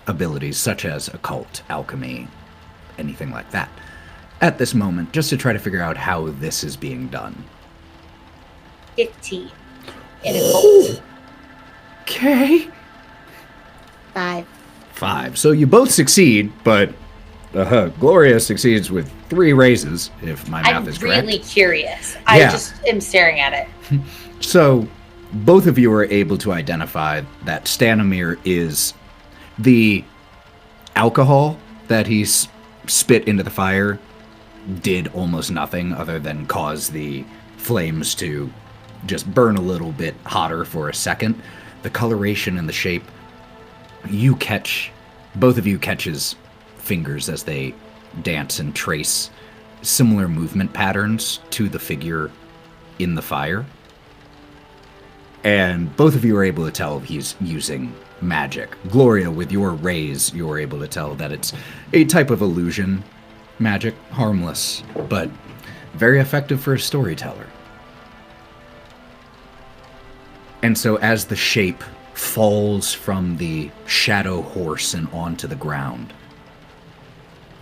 [SPEAKER 1] abilities, such as occult, alchemy, anything like that, at this moment, just to try to figure out how this is being done.
[SPEAKER 6] 15. In occult.
[SPEAKER 1] Okay.
[SPEAKER 4] 5.
[SPEAKER 1] 5. So you both succeed, but Gloria succeeds with 3 raises, if my math
[SPEAKER 6] I'm
[SPEAKER 1] is correct.
[SPEAKER 6] really curious. I
[SPEAKER 1] Yeah.
[SPEAKER 6] just am staring at it.
[SPEAKER 1] So both of you are able to identify that Stanimir is the alcohol that he spit into the fire did almost nothing other than cause the flames to just burn a little bit hotter for a second. The coloration and the shape, both of you catch his fingers as they dance and trace similar movement patterns to the figure in the fire. And both of you are able to tell he's using magic. Gloria, with your raise, you're able to tell that it's a type of illusion magic, harmless, but very effective for a storyteller. And so as the shape falls from the shadow horse and onto the ground,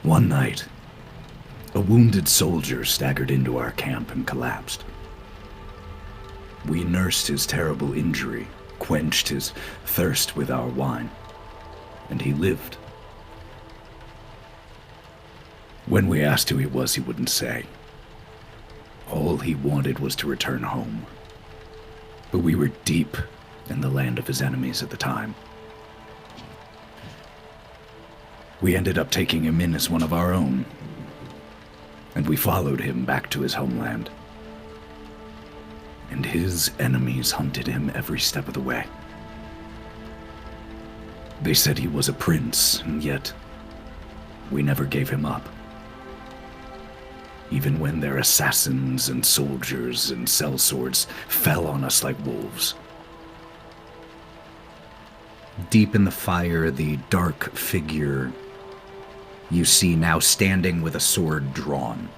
[SPEAKER 8] One night, a wounded soldier staggered into our camp and collapsed. We nursed his terrible injury, quenched his thirst with our wine, and he lived. When we asked who he was, he wouldn't say. All he wanted was to return home. But we were deep in the land of his enemies at the time. We ended up taking him in as one of our own, and we followed him back to his homeland. And his enemies hunted him every step of the way. They said he was a prince, and yet we never gave him up. Even when their assassins and soldiers and sellswords fell on us like wolves.
[SPEAKER 1] deep in the fire, the dark figure you see now standing with a sword drawn,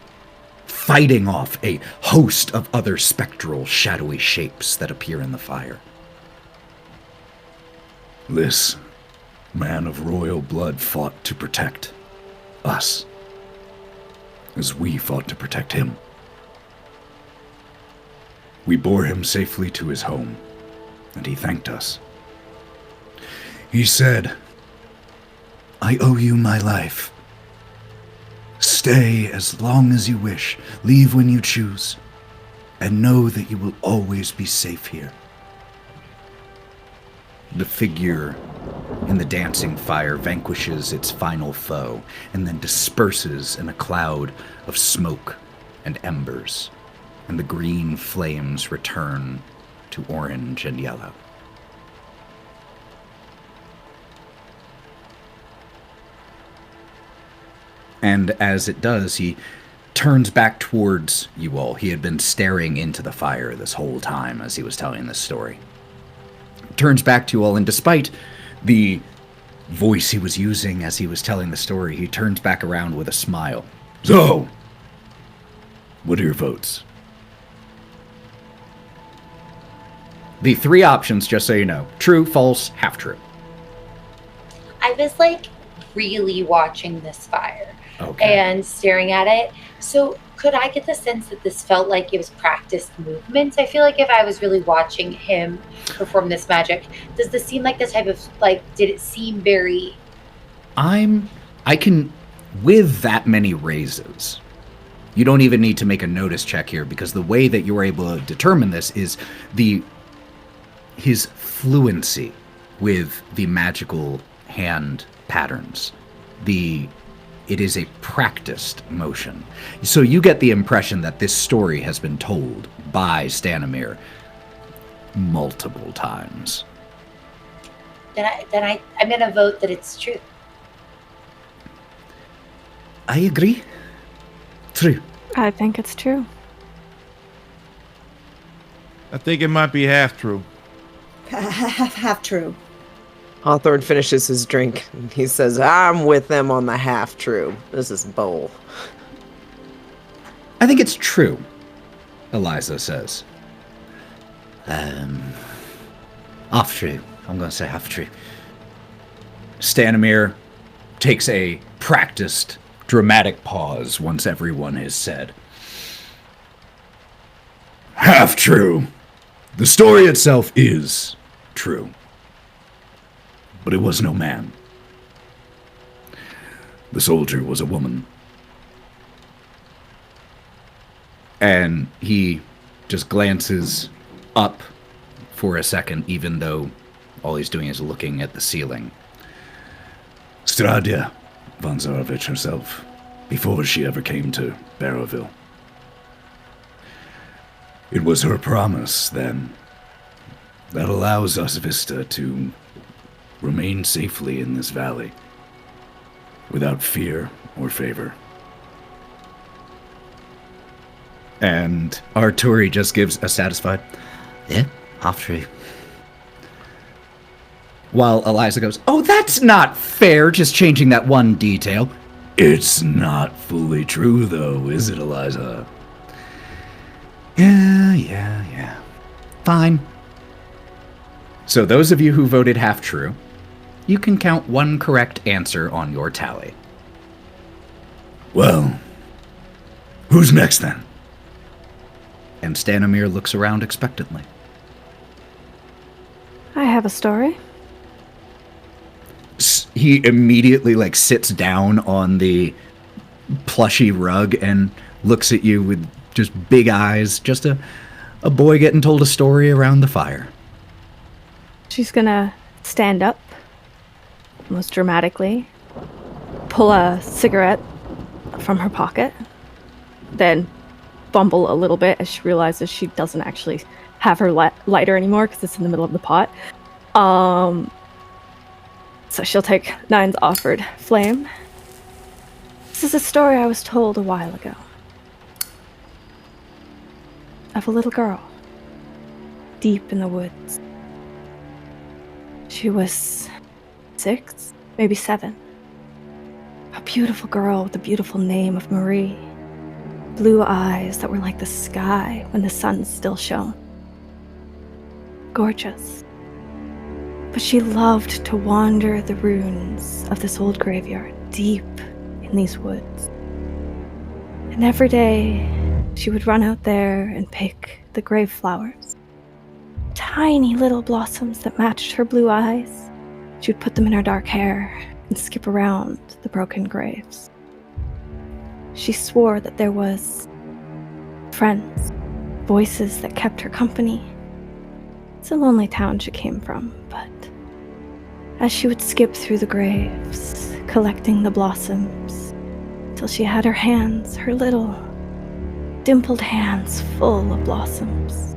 [SPEAKER 1] fighting off a host of other spectral, shadowy shapes that appear in the fire.
[SPEAKER 8] This man of royal blood fought to protect us, as we fought to protect him. We bore him safely to his home, and he thanked us. He said, "I owe you my life. Stay as long as you wish, leave when you choose, and know that you will always be safe here."
[SPEAKER 1] The figure in the dancing fire vanquishes its final foe and then disperses in a cloud of smoke and embers, and the green flames return to orange and yellow. And as it does, he turns back towards you all. He had been staring into the fire this whole time as he was telling this story. Turns back to you all, and despite the voice he was using as he was telling the story, he turns back around with a smile.
[SPEAKER 8] So, what are your votes?
[SPEAKER 1] The three options, just so you know: true, false, half true.
[SPEAKER 6] I was like really watching this fire and staring at it. So could I get the sense that this felt like it was practiced movements? I feel like if I was really watching him perform this magic, does this seem like the type of, like, did it seem very...
[SPEAKER 1] I can, with that many raises, you don't even need to make a notice check here, because the way that you're able to determine this is his fluency with the magical hand patterns. It is a practiced motion. So you get the impression that this story has been told by Stanimir multiple times.
[SPEAKER 6] Then I'm going to vote that it's true.
[SPEAKER 8] I agree. True.
[SPEAKER 3] I think it's true.
[SPEAKER 7] I think it might be half true.
[SPEAKER 4] Half true.
[SPEAKER 5] Hawthorne finishes his drink. And he says, I'm with them on the half true. This is bowl.
[SPEAKER 1] I think it's true, Eliza says.
[SPEAKER 2] Half true. I'm going to say half true.
[SPEAKER 1] Stanimir takes a practiced, dramatic pause once everyone has said.
[SPEAKER 8] Half true. The story itself is true. But it was no man. The soldier was a woman.
[SPEAKER 1] And he just glances up for a second, even though all he's doing is looking at the ceiling.
[SPEAKER 8] Stradia Vanzarovich herself, before she ever came to Barrowville. It was her promise, then, that allows us Vista to remain safely in this valley, without fear or favor.
[SPEAKER 1] And Arturi just gives a satisfied,
[SPEAKER 2] Yeah, half true.
[SPEAKER 1] while Eliza goes, oh, that's not fair, just changing that one detail.
[SPEAKER 8] It's not fully true, though, is it, Eliza? Yeah.
[SPEAKER 1] Fine. So those of you who voted half true, you can count one correct answer on your tally.
[SPEAKER 8] Well, who's next, then?
[SPEAKER 1] And Stanimir looks around expectantly.
[SPEAKER 3] I have a story.
[SPEAKER 1] He immediately sits down on the plushy rug and looks at you with just big eyes, just a boy getting told a story around the fire.
[SPEAKER 3] She's gonna stand up, most dramatically, pull a cigarette from her pocket, then fumble a little bit as she realizes she doesn't actually have her lighter anymore because it's in the middle of the pot. So she'll take Nyne's offered flame. This is a story I was told a while ago. Of a little girl. Deep in the woods. She was 6, maybe 7. A beautiful girl with the beautiful name of Marie. Blue eyes that were like the sky when the sun still shone. Gorgeous. But she loved to wander the ruins of this old graveyard deep in these woods. And every day, she would run out there and pick the grave flowers. Tiny little blossoms that matched her blue eyes. She would put them in her dark hair and skip around the broken graves. She swore that there was friends, voices that kept her company. It's a lonely town she came from, but as she would skip through the graves, collecting the blossoms, till she had her hands, her little dimpled hands full of blossoms,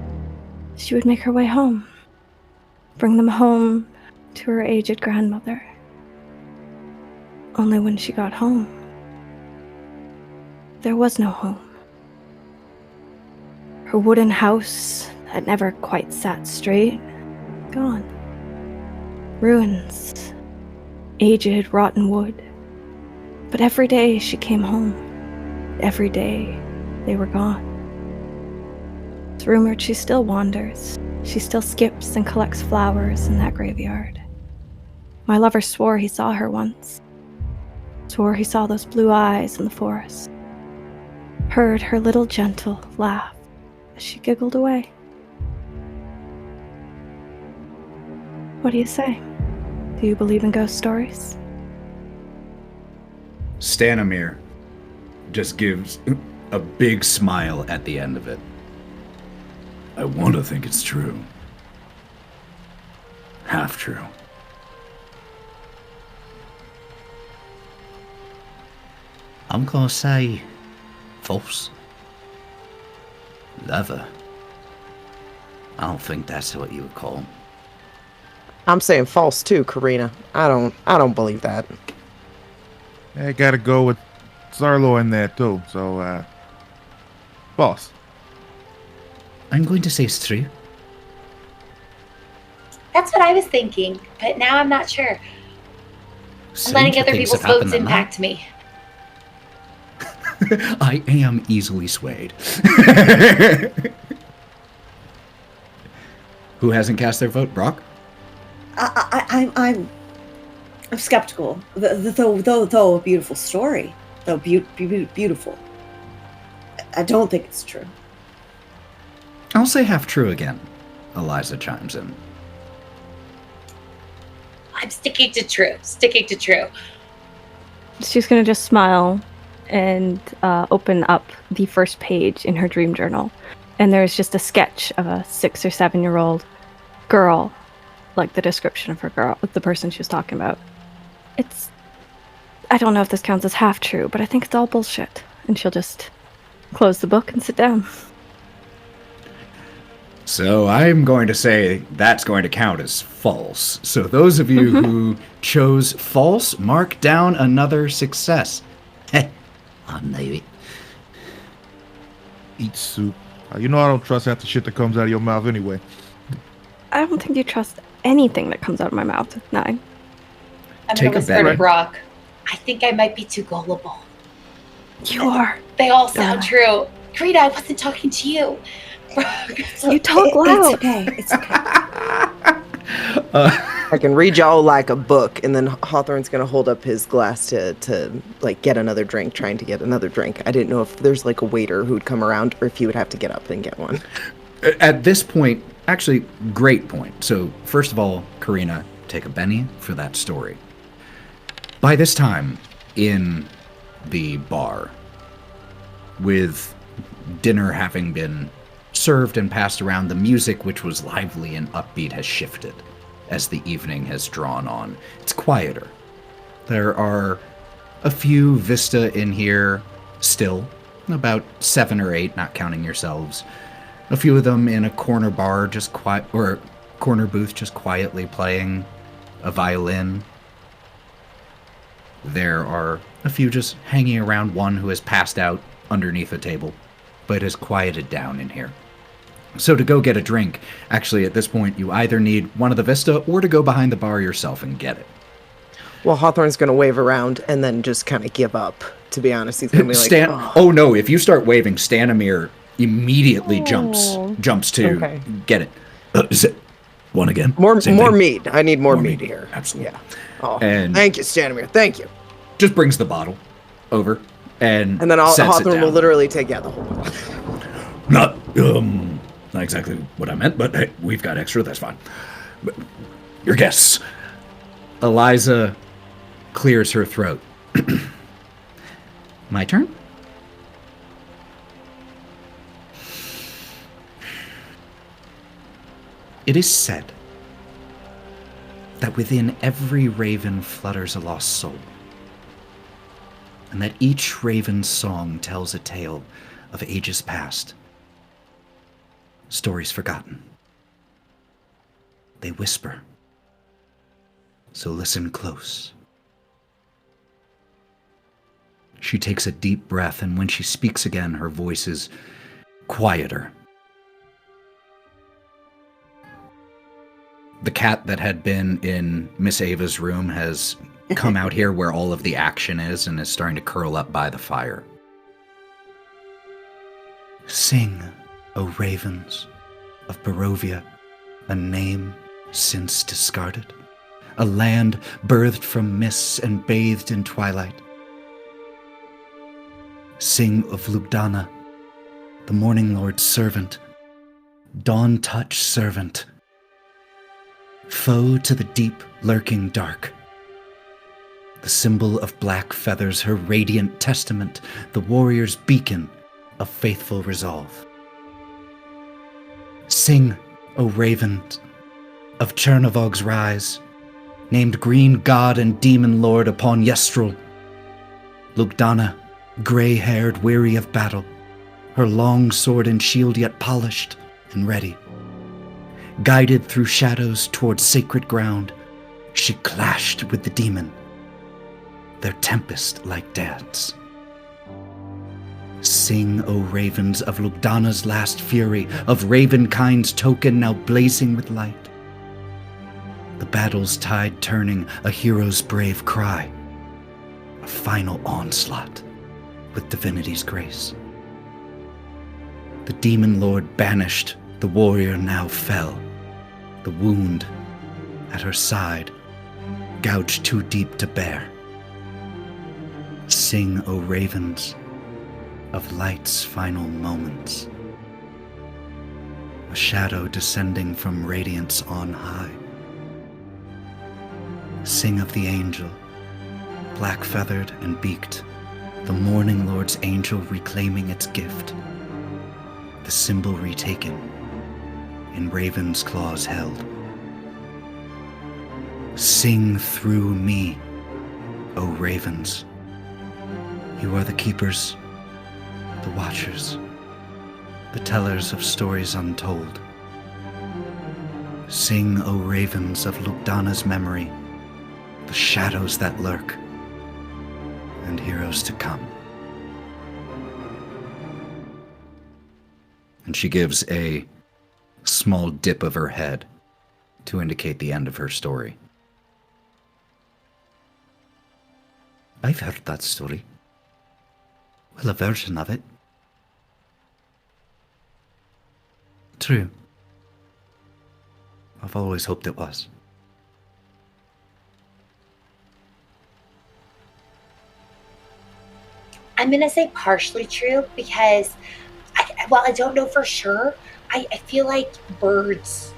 [SPEAKER 3] she would make her way home, bring them home to her aged grandmother. Only when she got home, there was no home. Her wooden house that never quite sat straight, gone. Ruins, aged, rotten wood. But every day she came home. Every day they were gone. It's rumored she still wanders. She still skips and collects flowers in that graveyard. My lover swore he saw her once. Swore he saw those blue eyes in the forest. Heard her little gentle laugh as she giggled away. What do you say? Do you believe in ghost stories?
[SPEAKER 1] Stanimir just gives a big smile at the end of it.
[SPEAKER 8] I want to think it's true. Half true.
[SPEAKER 2] I'm gonna say false. Lover. I don't think that's what you would call him.
[SPEAKER 5] I'm saying false too, Karina. I don't believe that.
[SPEAKER 7] I gotta go with Zarlo in there too. So, false.
[SPEAKER 2] I'm going to say it's true.
[SPEAKER 6] That's what I was thinking, but now I'm not sure. I'm letting other people's votes impact me.
[SPEAKER 1] I am easily swayed. Who hasn't cast their vote? Brawk?
[SPEAKER 4] I'm skeptical. Though a beautiful story, though beautiful, I don't think it's true.
[SPEAKER 1] I'll say half true again. Eliza chimes in.
[SPEAKER 6] I'm sticking to true. Sticking to true.
[SPEAKER 3] She's gonna just smile and open up the first page in her dream journal. And there's just a sketch of a 6 or 7-year-old girl, like the description of her girl, the person she was talking about. I don't know if this counts as half true, but I think it's all bullshit. And she'll just close the book and sit down.
[SPEAKER 1] So I'm going to say that's going to count as false. So those of you who chose false, mark down another success.
[SPEAKER 2] I knew it.
[SPEAKER 7] Eat soup. You know I don't trust half the shit that comes out of your mouth anyway.
[SPEAKER 3] I don't think you trust anything that comes out of my mouth, Nyne.
[SPEAKER 6] I'm
[SPEAKER 1] Take
[SPEAKER 6] gonna
[SPEAKER 1] a
[SPEAKER 6] whisper
[SPEAKER 1] bet.
[SPEAKER 6] to Brawk. I think I might be too gullible.
[SPEAKER 3] You are.
[SPEAKER 6] They all sound true. Karina, I wasn't talking to you.
[SPEAKER 3] You talk loud.
[SPEAKER 4] It's okay. It's okay.
[SPEAKER 5] I can read y'all like a book, and then Hawthorne's gonna hold up his glass to like get another drink, trying to get another drink. I didn't know if there's like a waiter who'd come around, or if he would have to get up and get one.
[SPEAKER 1] At this point, actually, great point. So first of all, Karina, take a Benny for that story. By this time, in the bar, with dinner having been served and passed around, the music, which was lively and upbeat, has shifted as the evening has drawn on. It's quieter. There are a few Vista in here still, about 7 or 8, not counting yourselves. A few of them in a corner bar, just quiet, or corner booth, just quietly playing a violin. There are a few just hanging around, one who has passed out underneath a table, but has quieted down in here. So to go get a drink, actually at this point, you either need one of the Vista or to go behind the bar yourself and get it.
[SPEAKER 5] Well, Hawthorne's gonna wave around and then just kind of give up. To be honest, he's gonna be like,
[SPEAKER 1] Oh no! If you start waving, Stanimir immediately jumps to get it.
[SPEAKER 8] Is it one again?
[SPEAKER 5] more
[SPEAKER 8] Same thing?
[SPEAKER 5] mead. I need more
[SPEAKER 8] More
[SPEAKER 5] mead
[SPEAKER 8] mead,
[SPEAKER 5] here.
[SPEAKER 8] absolutely.
[SPEAKER 5] Yeah. Oh,
[SPEAKER 1] And-
[SPEAKER 5] thank you, Stanimir. Thank you.
[SPEAKER 1] Just brings the bottle over and
[SPEAKER 5] And then
[SPEAKER 1] sets it
[SPEAKER 5] Hawthorne will
[SPEAKER 1] down.
[SPEAKER 5] literally take the whole bottle.
[SPEAKER 8] Not exactly what I meant, but hey, we've got extra, that's fine. But your guess.
[SPEAKER 1] Eliza clears her throat. My turn? It is said that within every raven flutters a lost soul, and that each raven's song tells a tale of ages past, stories forgotten. They whisper, so listen close. She takes a deep breath, and when she speaks again, her voice is quieter. The cat that had been in Miss Éabha's room has come out here where all of the action is and is starting to curl up by the fire. Sing, O ravens of Barovia, a name since discarded, a land birthed from mists and bathed in twilight. Sing of Lugdana, the Morning Lord's servant, dawn-touch servant, foe to the deep, lurking dark. The symbol of black feathers, her radiant testament, the warrior's beacon of faithful resolve. Sing, O ravens, of Chernavog's rise, named green god and demon lord upon Yestrel. Lugdana, gray-haired, weary of battle, her long sword and shield yet polished and ready. Guided through shadows towards sacred ground, she clashed with the demon, their tempest-like dance. Sing, O ravens, of Lugdana's last fury, of ravenkind's token now blazing with light. The battle's tide turning, a hero's brave cry, a final onslaught with divinity's grace. The demon lord banished, the warrior now fell. The wound at her side, gouged too deep to bear. Sing, O ravens, of light's final moments. A shadow descending from radiance on high. Sing of the angel, black-feathered and beaked, the Morning Lord's angel reclaiming its gift. The symbol retaken, in raven's claws held. Sing through me, O ravens. You are the keepers, the watchers, the tellers of stories untold. Sing, O ravens, of Lugdana's memory, the shadows that lurk, and heroes to come. And she gives a small dip of her head to indicate the end of her story. I've heard that story. Well, a version of it. True. I've always hoped it was.
[SPEAKER 6] I'm going to say partially true because, I don't know for sure. I feel like birds,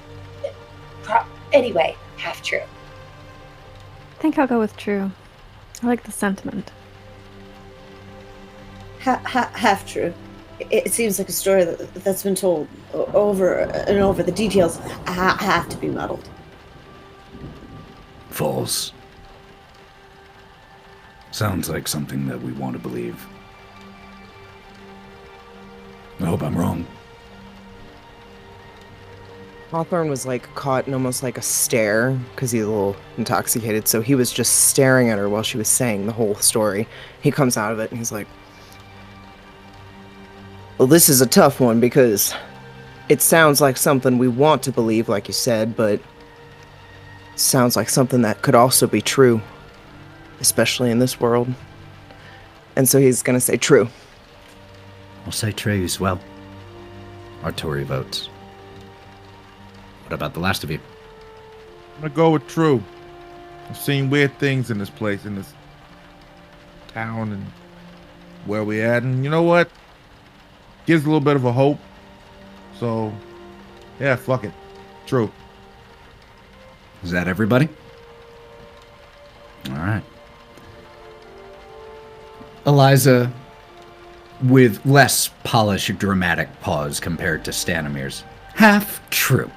[SPEAKER 6] anyway, half true.
[SPEAKER 3] I think I'll go with true. I like the sentiment.
[SPEAKER 4] Half true. It seems like a story that's been told over and over. The details have to be muddled.
[SPEAKER 8] False. Sounds like something that we want to believe. I hope I'm wrong.
[SPEAKER 5] Hawthorne was like caught in almost like a stare because he's a little intoxicated, so he was just staring at her while she was saying the whole story. He comes out of it and he's like, well, this is a tough one because it sounds like something we want to believe, like you said, but it sounds like something that could also be true, especially in this world. And so he's gonna say true.
[SPEAKER 1] I'll say true as well. Arturi votes. What about the last of you?
[SPEAKER 7] I'm gonna go with true. I've seen weird things in this place, in this town, and where we at, and you know what? Gives a little bit of a hope. So, yeah, fuck it. True.
[SPEAKER 1] Is that everybody? All right. Eliza, with less polished dramatic pause compared to Stanimir's, half true.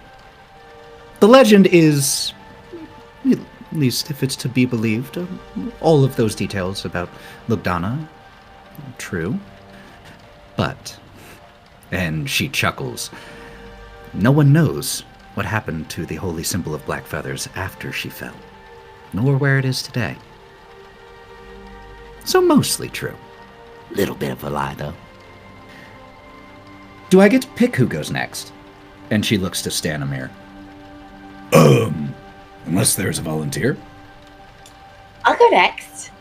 [SPEAKER 1] The legend is, at least if it's to be believed, all of those details about Lugdana, true. But, and she chuckles, no one knows what happened to the holy symbol of black feathers after she fell, nor where it is today. So mostly true.
[SPEAKER 2] Little bit of a lie, though.
[SPEAKER 1] Do I get to pick who goes next? And she looks to Stanimir.
[SPEAKER 8] Unless there's a volunteer.
[SPEAKER 6] I'll go next.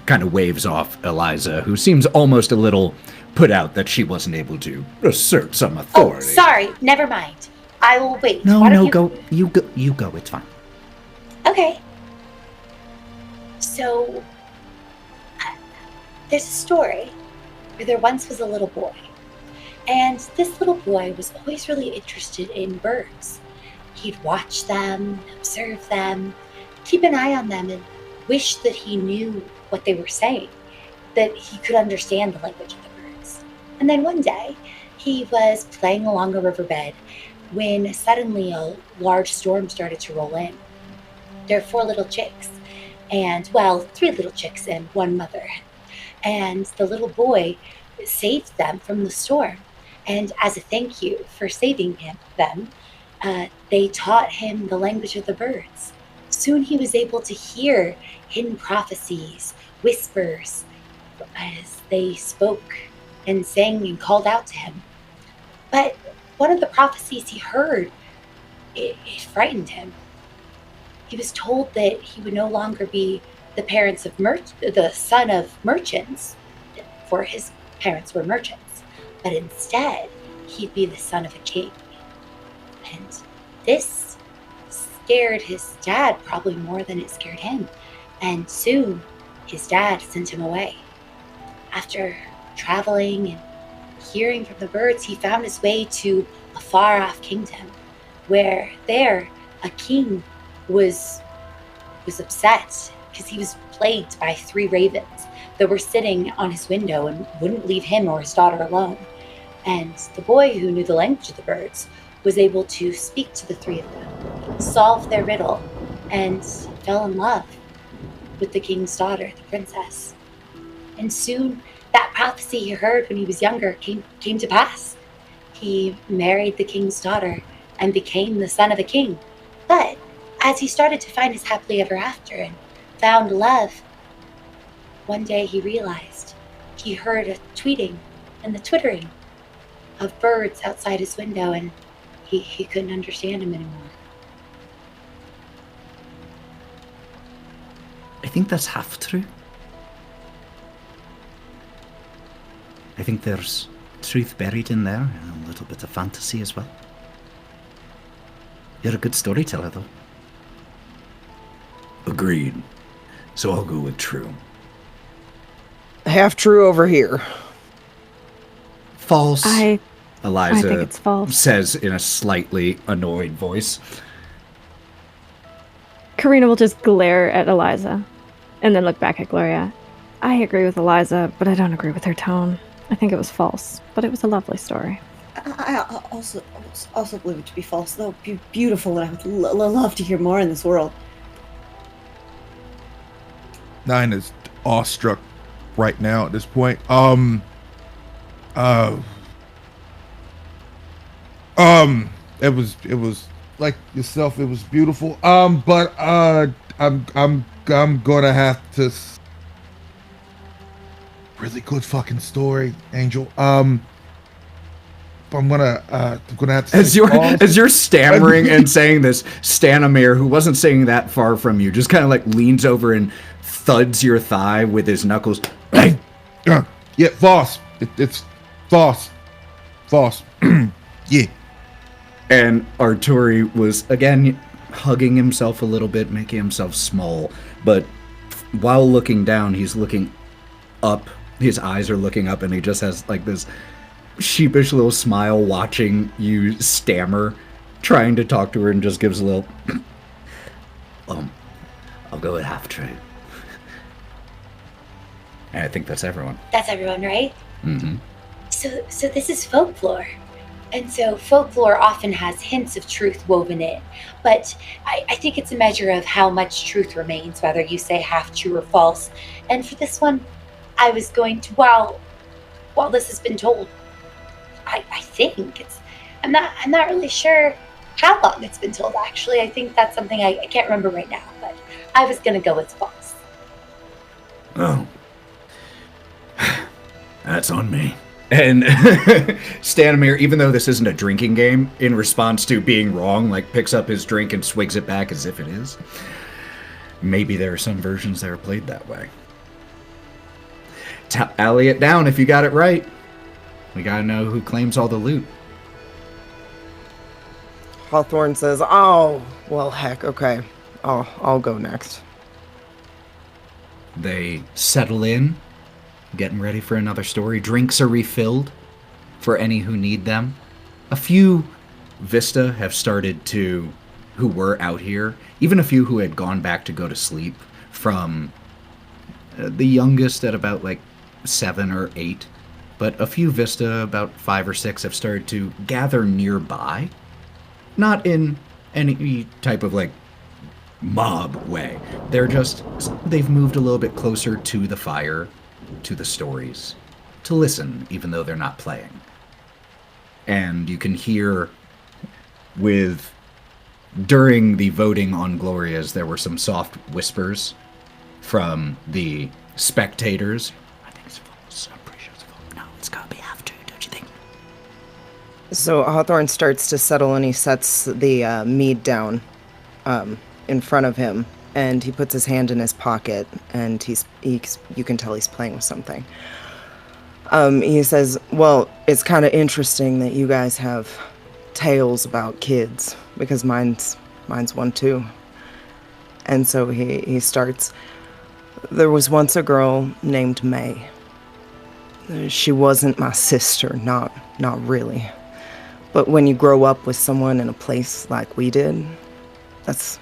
[SPEAKER 1] Kind of waves off Eliza, who seems almost a little put out that she wasn't able to assert some
[SPEAKER 6] Oh,
[SPEAKER 1] authority.
[SPEAKER 6] sorry. Never mind. I will wait.
[SPEAKER 1] No,
[SPEAKER 6] Why don't
[SPEAKER 1] no, go. You go. It's fine.
[SPEAKER 6] So, there's a story where there once was a little boy. And this little boy was always really interested in birds. He'd watch them, observe them, keep an eye on them, and wish that he knew what they were saying, that he could understand the language of the birds. And then one day, he was playing along a riverbed when suddenly a large storm started to roll in. There are 4 little chicks, and, well, 3 little chicks and 1 mother. And the little boy saved them from the storm. And as a thank you for saving them, they taught him the language of the birds. Soon he was able to hear hidden prophecies, whispers, as they spoke and sang and called out to him. But one of the prophecies he heard, it frightened him. He was told that he would no longer be the son of merchants, for his parents were merchants, but instead he'd be the son of a king. And this scared his dad probably more than it scared him. And soon his dad sent him away. After traveling and hearing from the birds, he found his way to a far-off kingdom, where there a king was upset because he was plagued by 3 ravens that were sitting on his window and wouldn't leave him or his daughter alone. And the boy, who knew the language of the birds, was able to speak to the 3 of them, solve their riddle, and fell in love with the king's daughter, the princess. And soon that prophecy he heard when he was younger came to pass. He married the king's daughter and became the son of a king. But as he started to find his happily ever after and found love, one day he realized he heard a tweeting and the twittering of birds outside his window, and he couldn't understand him anymore.
[SPEAKER 2] I think that's half true. I think there's truth buried in there, and a little bit of fantasy as well. You're a good storyteller, though.
[SPEAKER 8] Agreed. So I'll go with true.
[SPEAKER 5] Half true over here.
[SPEAKER 1] False. Eliza
[SPEAKER 3] I think it's false.
[SPEAKER 1] says in a slightly annoyed voice.
[SPEAKER 3] Karina will just glare at Eliza and then look back at Gloria. I agree with Eliza, but I don't agree with her tone. I think it was false, but it was a lovely story.
[SPEAKER 4] I also believe it to be false, though beautiful, and I would love to hear more in this world.
[SPEAKER 7] Nyne is awestruck right now at this point. It was like yourself. It was beautiful. But I'm gonna have to. Really good fucking story, Angel. I'm gonna have to.
[SPEAKER 1] As you're stammering and saying this, Stanimir, who wasn't sitting that far from you, just kind of like leans over and thuds your thigh with his knuckles.
[SPEAKER 7] Hey, yeah, false. It's false. False. Yeah.
[SPEAKER 1] And Arturi was again hugging himself a little bit, making himself small, but while looking down, he's looking up. His eyes are looking up, and he just has like this sheepish little smile watching you stammer, trying to talk to her, and just gives a little
[SPEAKER 2] I'll go with half true.
[SPEAKER 1] and I think that's everyone.
[SPEAKER 6] That's everyone, right?
[SPEAKER 1] Mm-hmm.
[SPEAKER 6] So this is folklore. And so folklore often has hints of truth woven in. But I think it's a measure of how much truth remains, whether you say half true or false. And for this one, I was going to, while this has been told, I think it's, I'm not really sure how long it's been told, actually. I think that's something I can't remember right now, but I was going to go with false.
[SPEAKER 8] Oh. That's on me.
[SPEAKER 1] And Stanimir, even though this isn't a drinking game, in response to being wrong, like picks up his drink and swigs it back as if it is. Maybe there are some versions that are played that way. Tally it down if you got it right. We gotta know who claims all the loot.
[SPEAKER 5] Hawthorne says, "Oh, well, heck, okay. I'll go next."
[SPEAKER 1] They settle in, getting ready for another story. Drinks are refilled for any who need them. A few Vista have started to, who were out here, even a few who had gone back to go to sleep, from the youngest at about like 7 or 8, but a few Vista, about 5 or 6, have started to gather nearby. Not in any type of like mob way. They've moved a little bit closer to the fire, to the stories, to listen, even though they're not playing. And you can hear during the voting on Gloria's, there were some soft whispers from the spectators.
[SPEAKER 2] I think it's false. I'm pretty sure it's false. No, it's gotta be after, don't you think?
[SPEAKER 5] So Hawthorne starts to settle and he sets the mead down in front of him, and he puts his hand in his pocket, and you can tell he's playing with something. He says, well, it's kind of interesting that you guys have tales about kids, because mine's one too. And so he starts, there was once a girl named May. She wasn't my sister, not really. But when you grow up with someone in a place like we did, that's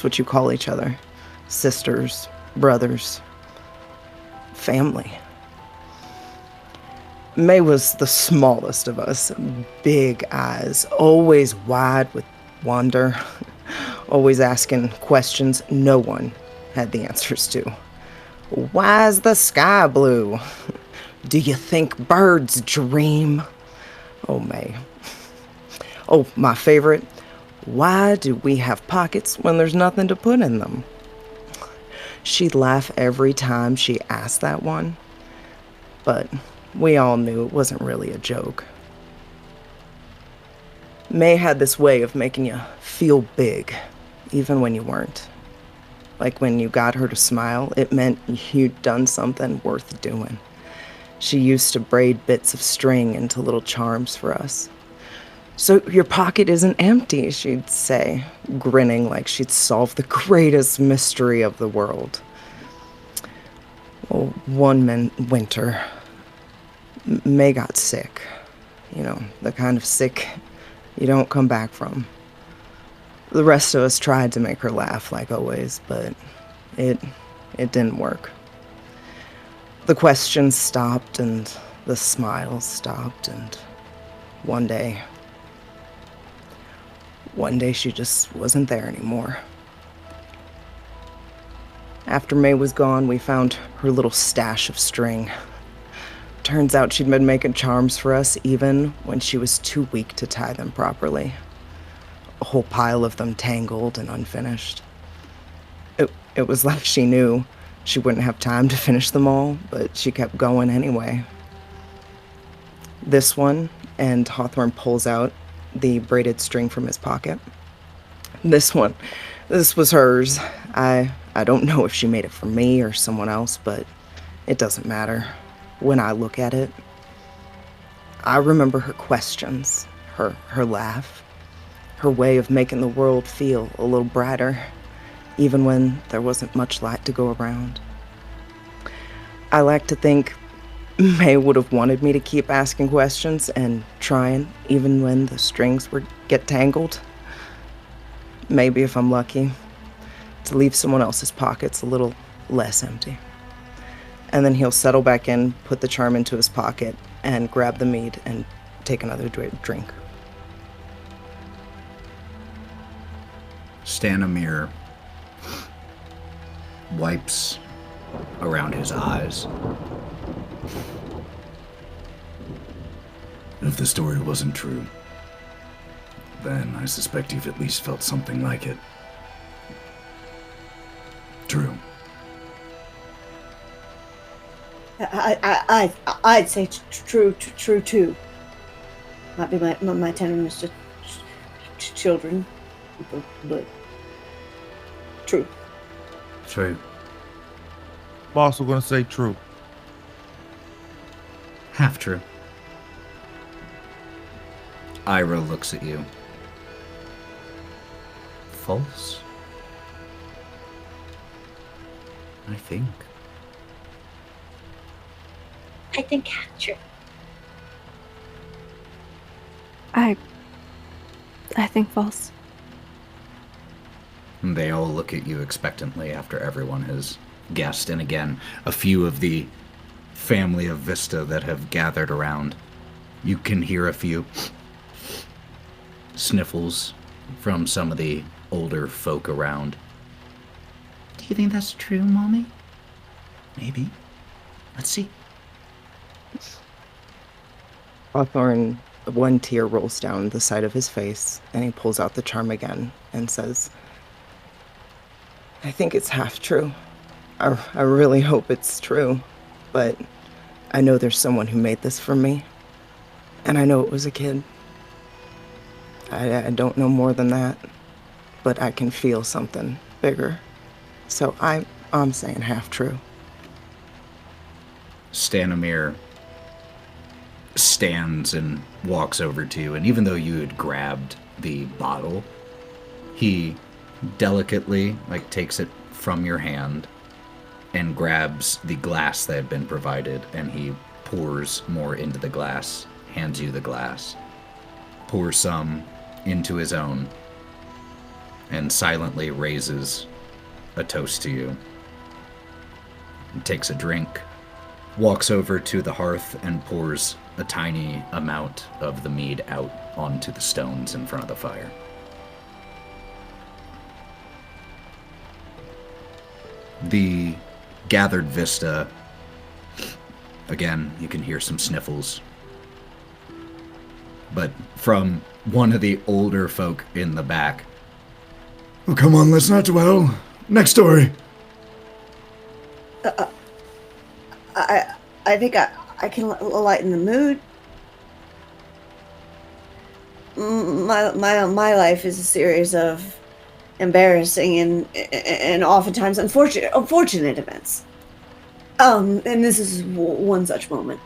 [SPEAKER 5] what you call each other. Sisters, brothers, family. May was the smallest of us. Big eyes, always wide with wonder, always asking questions no one had the answers to. Why's the sky blue? Do you think birds dream? Oh, May. Oh, my favorite. Why do we have pockets when there's nothing to put in them? She'd laugh every time she asked that one, but we all knew it wasn't really a joke. May had this way of making you feel big, even when you weren't. Like when you got her to smile, it meant you'd done something worth doing. She used to braid bits of string into little charms for us. So your pocket isn't empty, she'd say, grinning like she'd solved the greatest mystery of the world. Well, one winter, May got sick. You know, the kind of sick you don't come back from. The rest of us tried to make her laugh like always, but it didn't work. The questions stopped and the smiles stopped, and one day she just wasn't there anymore. After May was gone, we found her little stash of string. Turns out she'd been making charms for us even when she was too weak to tie them properly. A whole pile of them tangled and unfinished. It was like she knew she wouldn't have time to finish them all, but she kept going anyway. This one, and Hawthorne pulls out the braided string from his pocket. This was hers. I don't know if she made it for me or someone else, but it doesn't matter. When I look at it, I remember her questions, her laugh, her way of making the world feel a little brighter, even when there wasn't much light to go around. I like to think May would have wanted me to keep asking questions and trying, even when the strings would get tangled. Maybe, if I'm lucky, to leave someone else's pockets a little less empty. And then he'll settle back in, put the charm into his pocket, and grab the mead and take another drink.
[SPEAKER 1] Stanimir wipes around his eyes.
[SPEAKER 8] If the story wasn't true, then I suspect you've at least felt something like it. True.
[SPEAKER 4] I'd say true too. Might be my tenderness to children, but true.
[SPEAKER 1] True.
[SPEAKER 7] I'm also gonna say true.
[SPEAKER 1] Half true. Ira looks at you. False? I think.
[SPEAKER 6] I think half true.
[SPEAKER 3] I think false.
[SPEAKER 1] They all look at you expectantly after everyone has guessed, and again, a few of the family of Vista that have gathered around. You can hear a few sniffles from some of the older folk around.
[SPEAKER 2] Do you think that's true, Mommy? Maybe. Let's see.
[SPEAKER 5] Hawthorne, one tear rolls down the side of his face, and he pulls out the charm again and says, I think it's half true. I really hope it's true, but I know there's someone who made this for me, and I know it was a kid. I don't know more than that, but I can feel something bigger. So I'm saying half true.
[SPEAKER 1] Stanimir stands and walks over to you, and even though you had grabbed the bottle, he delicately takes it from your hand and grabs the glass that had been provided, and he pours more into the glass, hands you the glass, pours some into his own, and silently raises a toast to you. He takes a drink, walks over to the hearth, and pours a tiny amount of the mead out onto the stones in front of the fire. The gathered Vista, again, you can hear some sniffles. But from one of the older folk in the back,
[SPEAKER 8] Oh, come on, let's not dwell. Next story.
[SPEAKER 4] I think I can lighten the mood. My life is a series of embarrassing and oftentimes unfortunate events. And this is one such moment.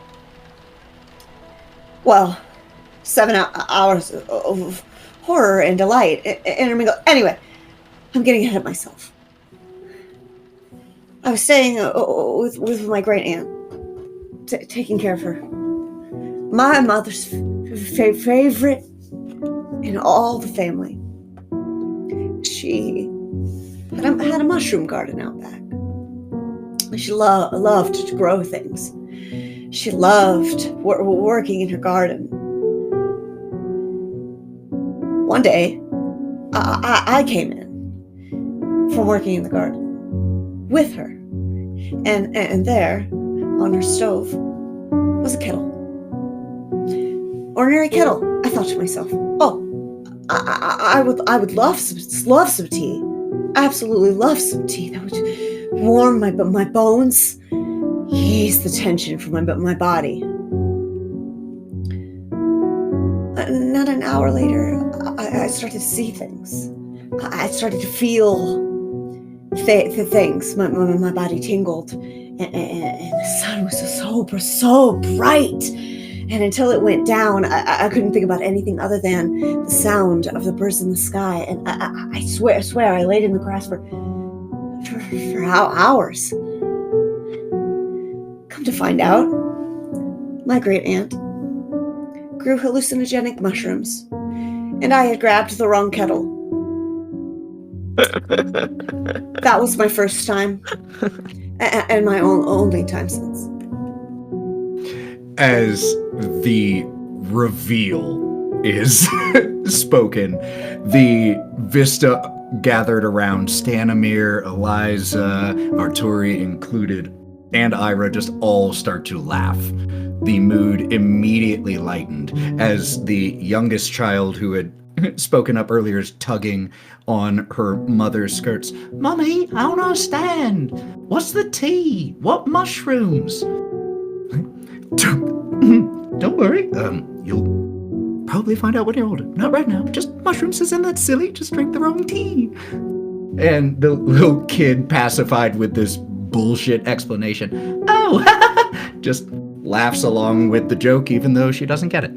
[SPEAKER 4] Well, 7 hours of horror and delight intermingle. Anyway, I'm getting ahead of myself. I was staying with my great aunt, taking care of her. My mother's favorite in all the family. She had a mushroom garden out back. She loved to grow things. She loved working in her garden. One day, I came in from working in the garden with her, and there, on her stove, was a kettle. Ordinary kettle. I thought to myself, oh, I would love some tea. Absolutely love some tea. That would warm my bones, ease the tension from my body. Not an hour later, I started to see things. I started to feel things. My body tingled, and the sun was so bright. And until it went down, I couldn't think about anything other than the sound of the birds in the sky. And I swear, I laid in the grass for hours. Come to find out, my great aunt grew hallucinogenic mushrooms, and I had grabbed the wrong kettle. That was my first time, and my only time since.
[SPEAKER 1] as the reveal is spoken, the Vista gathered around Stanimir, Eliza, Arturi included, and Ira just all start to laugh. The mood immediately lightened as the youngest child who had spoken up earlier is tugging on her mother's skirts. Mummy, I don't understand. What's the tea? What mushrooms? Don't worry. You'll probably find out when you're older. Not right now. Just mushrooms. Isn't that silly? Just drink the wrong tea. And the little kid, pacified with this bullshit explanation, oh, just laughs along with the joke even though she doesn't get it.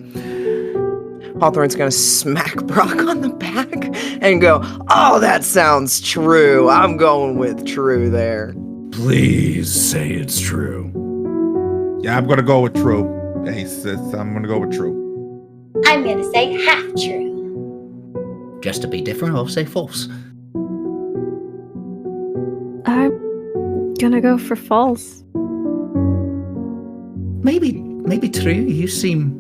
[SPEAKER 5] Hawthorne's gonna smack Brawk on the back and go, oh, that sounds true. I'm going with true there.
[SPEAKER 8] Please say it's true.
[SPEAKER 7] Yeah, I'm gonna go with true. Hey, sis, I'm gonna go with true.
[SPEAKER 6] I'm gonna say half true.
[SPEAKER 2] Just to be different, I'll say false.
[SPEAKER 3] I'm gonna go for false.
[SPEAKER 2] Maybe true. You seem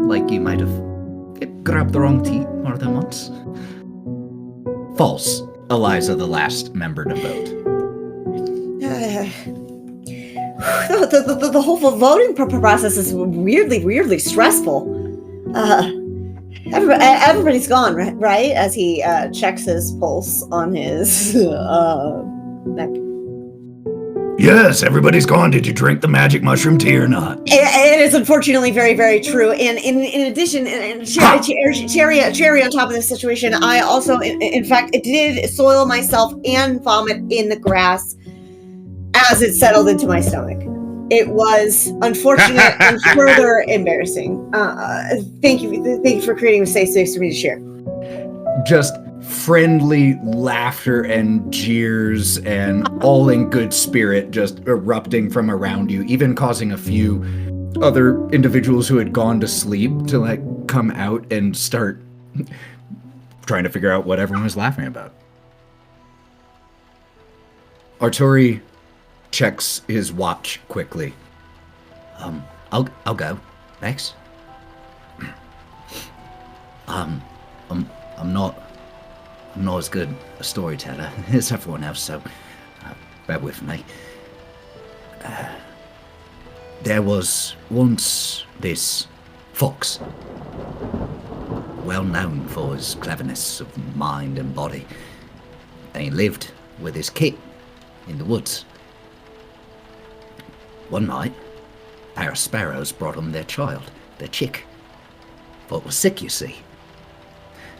[SPEAKER 2] like you might have grabbed the wrong tea more than once.
[SPEAKER 1] False. Eliza, the last member to vote.
[SPEAKER 4] The whole voting process is weirdly stressful. Everybody's gone, right? As he checks his pulse on his neck.
[SPEAKER 8] Yes, everybody's gone. Did you drink the magic mushroom tea or not?
[SPEAKER 4] It is unfortunately very true. And in addition, and cherry on top of this situation, I also, in fact, it did soil myself and vomit in the grass as it settled into my stomach. It was unfortunate and further embarrassing. Thank you for creating a safe space for me to share.
[SPEAKER 1] Just friendly laughter and jeers and all in good spirit just erupting from around you, even causing a few other individuals who had gone to sleep to like come out and start trying to figure out what everyone was laughing about. Arturi checks his watch quickly.
[SPEAKER 2] I'll go. Next. I'm not as good a storyteller as everyone else, so bear with me. There was once this fox, well known for his cleverness of mind and body, and he lived with his kit in the woods. One night, a pair of sparrows brought him their child, their chick, for it was sick, you see.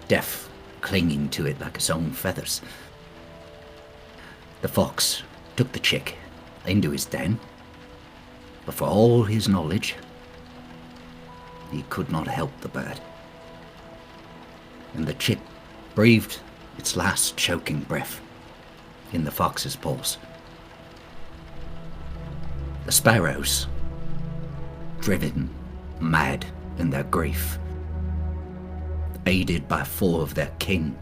[SPEAKER 2] Deaf, clinging to it like its own feathers. The fox took the chick into his den, but for all his knowledge, he could not help the bird. And the chick breathed its last choking breath in the fox's paws. The sparrows, driven mad in their grief, aided by 4 of their kin,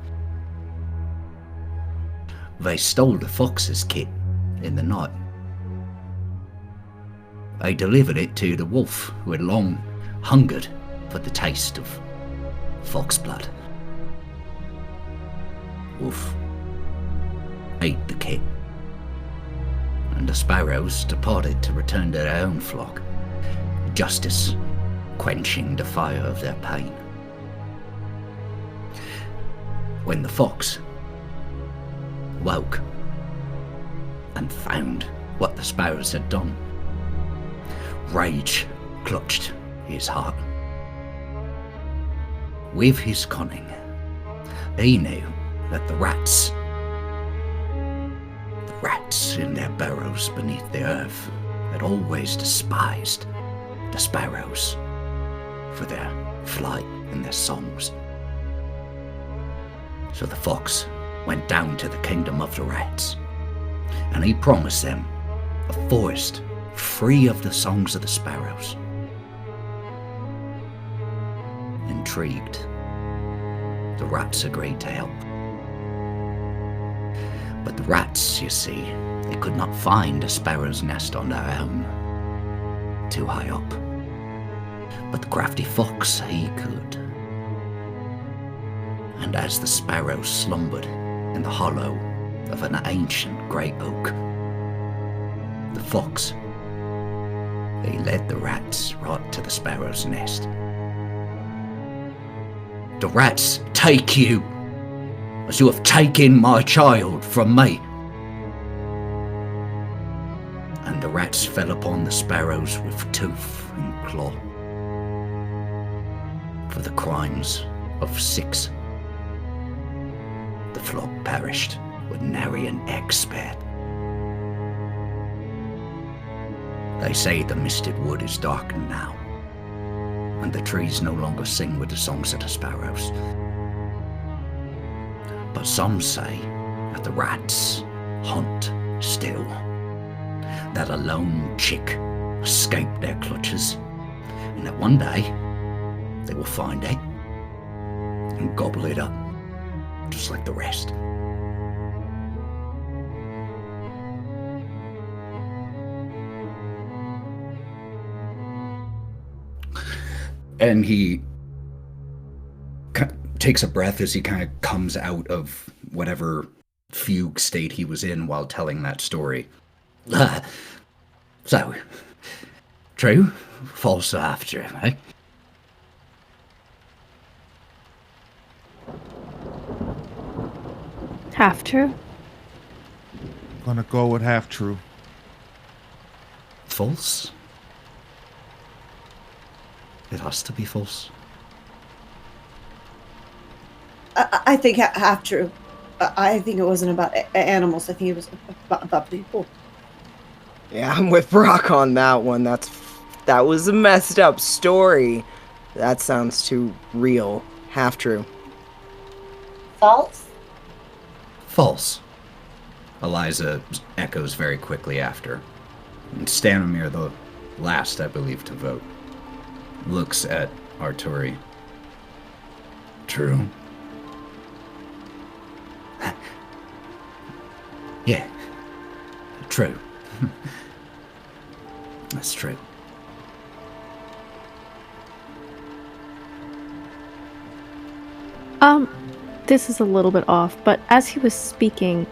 [SPEAKER 2] they stole the fox's kit in the night. They delivered it to the wolf who had long hungered for the taste of fox blood. Wolf ate the kit, and the sparrows departed to return to their own flock, justice quenching the fire of their pain. When the fox woke and found what the sparrows had done, rage clutched his heart. With his cunning, he knew that the rats in their burrows beneath the earth had always despised the sparrows for their flight and their songs. So the fox went down to the kingdom of the rats, and he promised them a forest free of the songs of the sparrows. Intrigued, the rats agreed to help. But the rats, you see, they could not find a sparrow's nest on their own, too high up. But the crafty fox, he could. And as the sparrows slumbered in the hollow of an ancient great oak, the fox, he led the rats right to the sparrow's nest. The rats take you, as you have taken my child from me. And the rats fell upon the sparrows with tooth and claw. For the crimes of 6, the flock perished with nary an egg spared. They say the misted wood is darkened now, and the trees no longer sing with the songs of the sparrows. But some say that the rats hunt still. that a lone chick escaped their clutches, and that one day they will find it and gobble it up, just like the rest.
[SPEAKER 1] And he takes a breath as he kind of comes out of whatever fugue state he was in while telling that story.
[SPEAKER 2] So, true, false, or half true, eh?
[SPEAKER 3] Half true?
[SPEAKER 7] Gonna go with half true.
[SPEAKER 1] False? It has to be false.
[SPEAKER 4] I think half true. I think it wasn't about animals. I think it was about people.
[SPEAKER 5] Yeah, I'm with Brawk on that one. That was a messed up story. That sounds too real. Half true.
[SPEAKER 6] False?
[SPEAKER 1] False. Eliza echoes very quickly after. And Stanimir, the last, I believe, to vote, looks at Arturi.
[SPEAKER 2] True. Yeah. True. That's true.
[SPEAKER 3] This is a little bit off, but as he was speaking,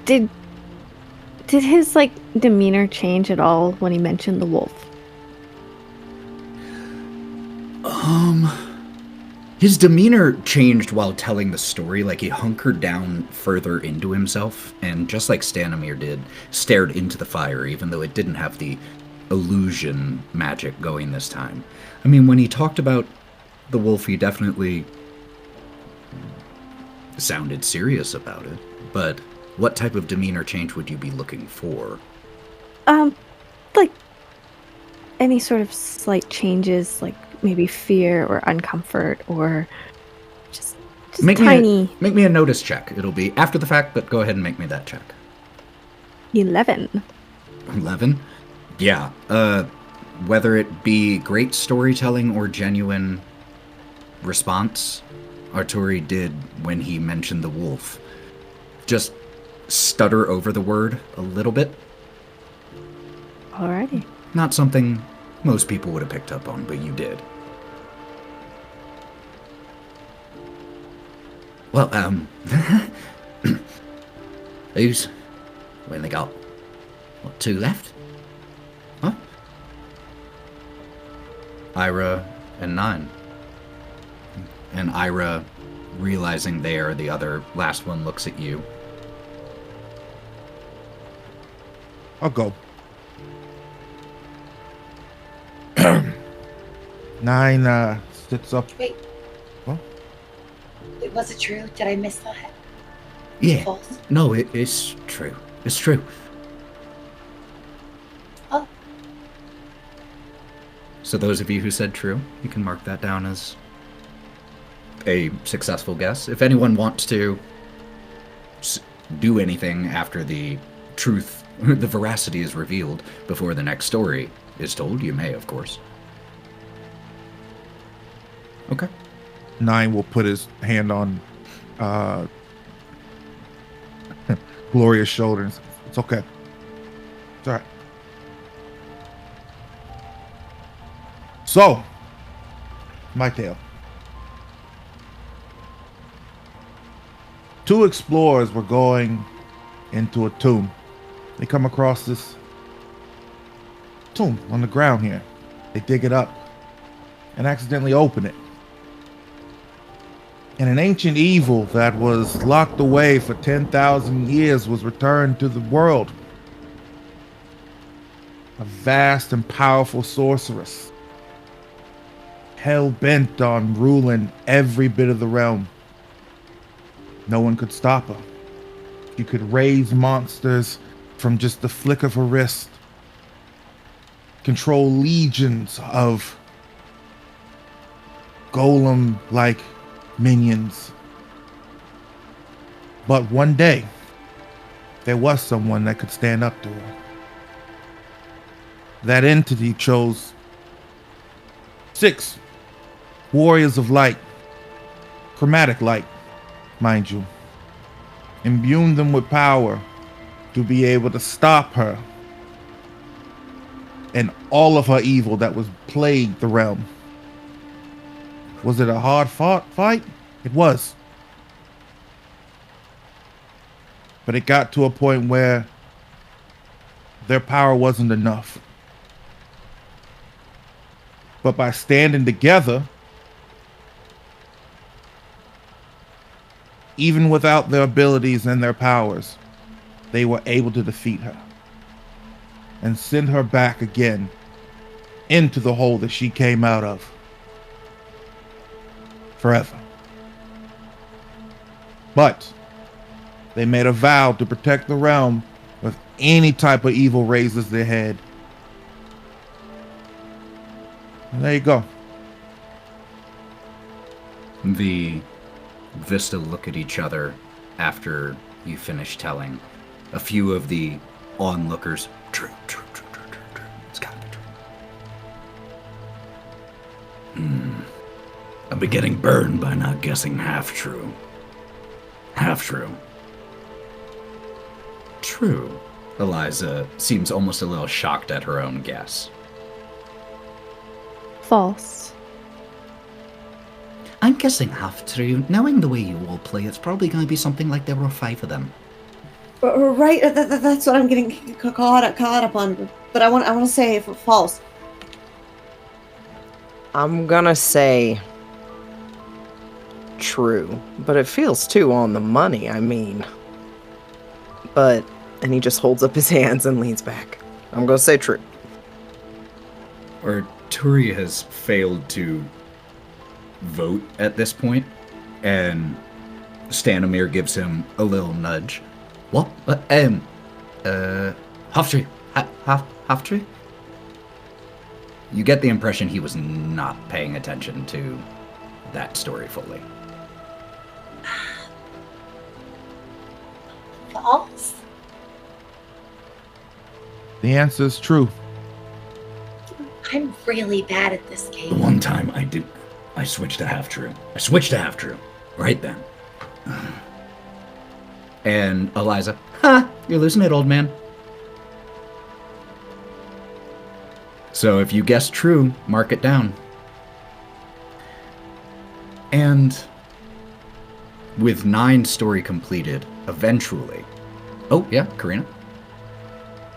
[SPEAKER 3] did his demeanor change at all when he mentioned the wolf?
[SPEAKER 1] His demeanor changed while telling the story. Like, he hunkered down further into himself, and just like Stanimir did, stared into the fire, even though it didn't have the illusion magic going this time. I mean, when he talked about the wolf, he definitely sounded serious about it, but what type of demeanor change would you be looking for?
[SPEAKER 3] Like any sort of slight changes, like maybe fear or uncomfort or just tiny.
[SPEAKER 1] Make me a notice check. It'll be after the fact, but go ahead and make me that check.
[SPEAKER 3] 11.
[SPEAKER 1] 11? Yeah. Whether it be great storytelling or genuine response, Arturi did when he mentioned the wolf. Just stutter over the word a little bit.
[SPEAKER 3] Alrighty.
[SPEAKER 1] Not something most people would have picked up on, but you did.
[SPEAKER 2] Well, who's... We only got, what, 2 left?
[SPEAKER 1] Huh? Éabha and Nyne. And Éabha, realizing they are the other last one, looks at you.
[SPEAKER 7] I'll go. Nyne sits up.
[SPEAKER 6] Wait.
[SPEAKER 7] What?
[SPEAKER 6] Was it true? Did I miss that?
[SPEAKER 2] Yeah.
[SPEAKER 6] False.
[SPEAKER 2] No, it's true. It's true.
[SPEAKER 6] Oh.
[SPEAKER 1] So those of you who said true, you can mark that down as a successful guess. If anyone wants to do anything after the truth, the veracity is revealed before the next story is told, you may, of course. Okay.
[SPEAKER 7] Nyne will put his hand on Gloria's shoulder and say, it's okay. It's all right. So, my tale. 2 explorers were going into a tomb. They come across this tomb on the ground here. They dig it up and accidentally open it. And an ancient evil that was locked away for 10,000 years was returned to the world. A vast and powerful sorceress, hell-bent on ruling every bit of the realm. No one could stop her. She could raise monsters from just the flick of her wrist, control legions of golem-like minions. But one day, there was someone that could stand up to her. That entity chose 6 warriors of light, chromatic light, mind you, imbued them with power to be able to stop her and all of her evil that was plagued the realm. Was it a hard fought fight? It was. But it got to a point where their power wasn't enough. But by standing together, even without their abilities and their powers, they were able to defeat her and send her back again into the hole that she came out of forever. But they made a vow to protect the realm if any type of evil raises their head. And there you go.
[SPEAKER 1] The Vista look at each other after you finish telling. A few of the onlookers, true. It's gotta be true.
[SPEAKER 8] I'll be getting burned by not guessing half true. Half true.
[SPEAKER 1] True. Eliza seems almost a little shocked at her own guess.
[SPEAKER 3] False.
[SPEAKER 2] I'm guessing half true. Knowing the way you all play, it's probably going to be something like there were 5 of them.
[SPEAKER 4] Right, that's what I'm getting caught up on. But I want to say false.
[SPEAKER 5] I'm gonna say true, but it feels too on the money, I mean. But, and he just holds up his hands and leans back. I'm gonna say true.
[SPEAKER 1] Or Turi has failed to vote at this point, and Stanimir gives him a little nudge.
[SPEAKER 2] What? Half true. Half true?
[SPEAKER 1] You get the impression he was not paying attention to that story fully.
[SPEAKER 6] False?
[SPEAKER 7] The answer is true.
[SPEAKER 6] I'm really bad at this game.
[SPEAKER 8] The one time I switched to half true. Right then.
[SPEAKER 1] And Eliza, ha! You're losing it, old man. So if you guess true, mark it down. And with Nyne's story completed, eventually... Oh, yeah, Karina?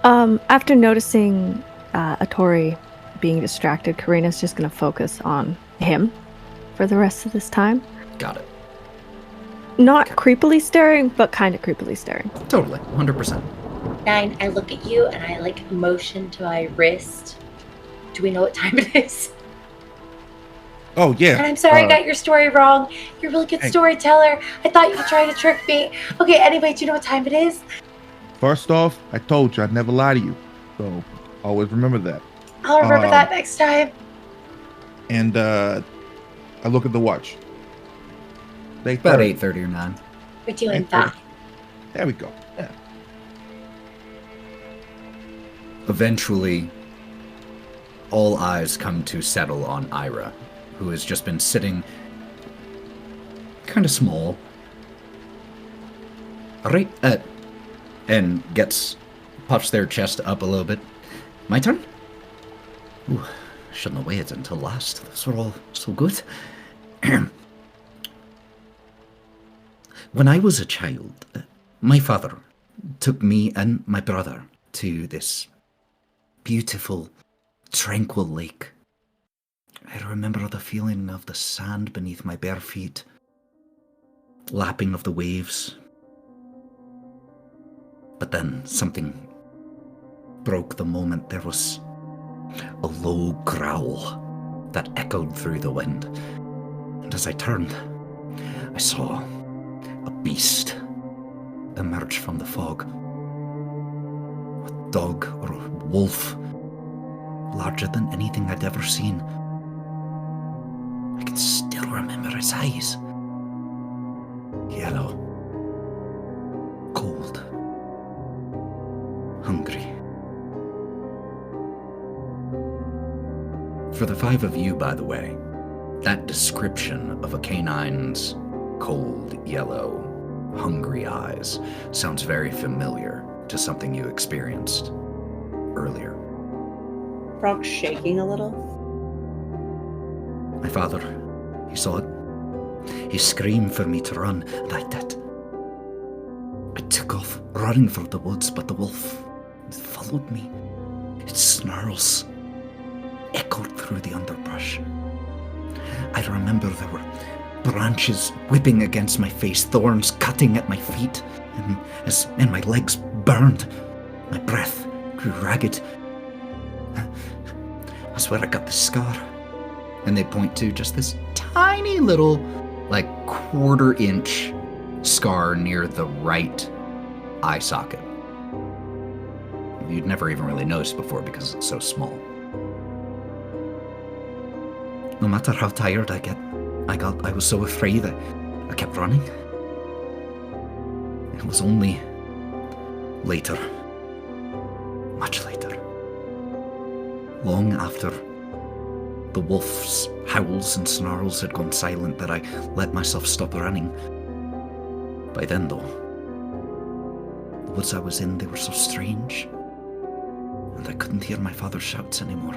[SPEAKER 3] After noticing Atori being distracted, Karina's just going to focus on him for the rest of this time.
[SPEAKER 1] Got it.
[SPEAKER 3] Not creepily staring, but kind of creepily staring.
[SPEAKER 1] Totally, 100%.
[SPEAKER 6] Nyne, I look at you and I motion to my wrist. Do we know what time it is?
[SPEAKER 7] Oh, yeah.
[SPEAKER 6] And I'm sorry I got your story wrong. You're a really good storyteller. I thought you were trying to trick me. Okay, anyway, do you know what time it is?
[SPEAKER 7] First off, I told you I'd never lie to you. So always remember that.
[SPEAKER 6] I'll remember that next time.
[SPEAKER 7] And I look at the watch.
[SPEAKER 1] About 8:30 or 9.
[SPEAKER 6] We're doing fine.
[SPEAKER 7] There we go. Yeah.
[SPEAKER 1] Eventually, all eyes come to settle on Ira, who has just been sitting kind of small. Right, and puffs their chest up a little bit. My turn?
[SPEAKER 2] Ooh, shouldn't have waited until last. Those were all so good. When I was a child, my father took me and my brother to this beautiful, tranquil lake. I remember the feeling of the sand beneath my bare feet, lapping of the waves. But then something broke the moment. There was a low growl that echoed through the wind. And as I turned, I saw a beast emerge from the fog. A dog or a wolf, larger than anything I'd ever seen. I can still remember his eyes. Yellow. Cold.
[SPEAKER 8] hungry. For the 5 of you, by the way, that description of a canine's cold, yellow, hungry eyes sounds very familiar to something you experienced earlier.
[SPEAKER 4] Brawk's shaking a little.
[SPEAKER 8] My father, he saw it. He screamed for me to run, and I did. I took off, running for the woods, but the wolf followed me. Its snarls echoed through the underbrush. I remember there were branches whipping against my face, thorns cutting at my feet, and my legs burned. My breath grew ragged. That's where I got the scar. And they point to just this tiny little, like, 1/4 inch scar near the right eye socket. You'd never even really noticed before because it's so small. No matter how tired I was so afraid I kept running. It was only later, much later, long after the wolf's howls and snarls had gone silent, that I let myself stop running. By then, though, the woods I was in, they were so strange, and I couldn't hear my father's shouts anymore.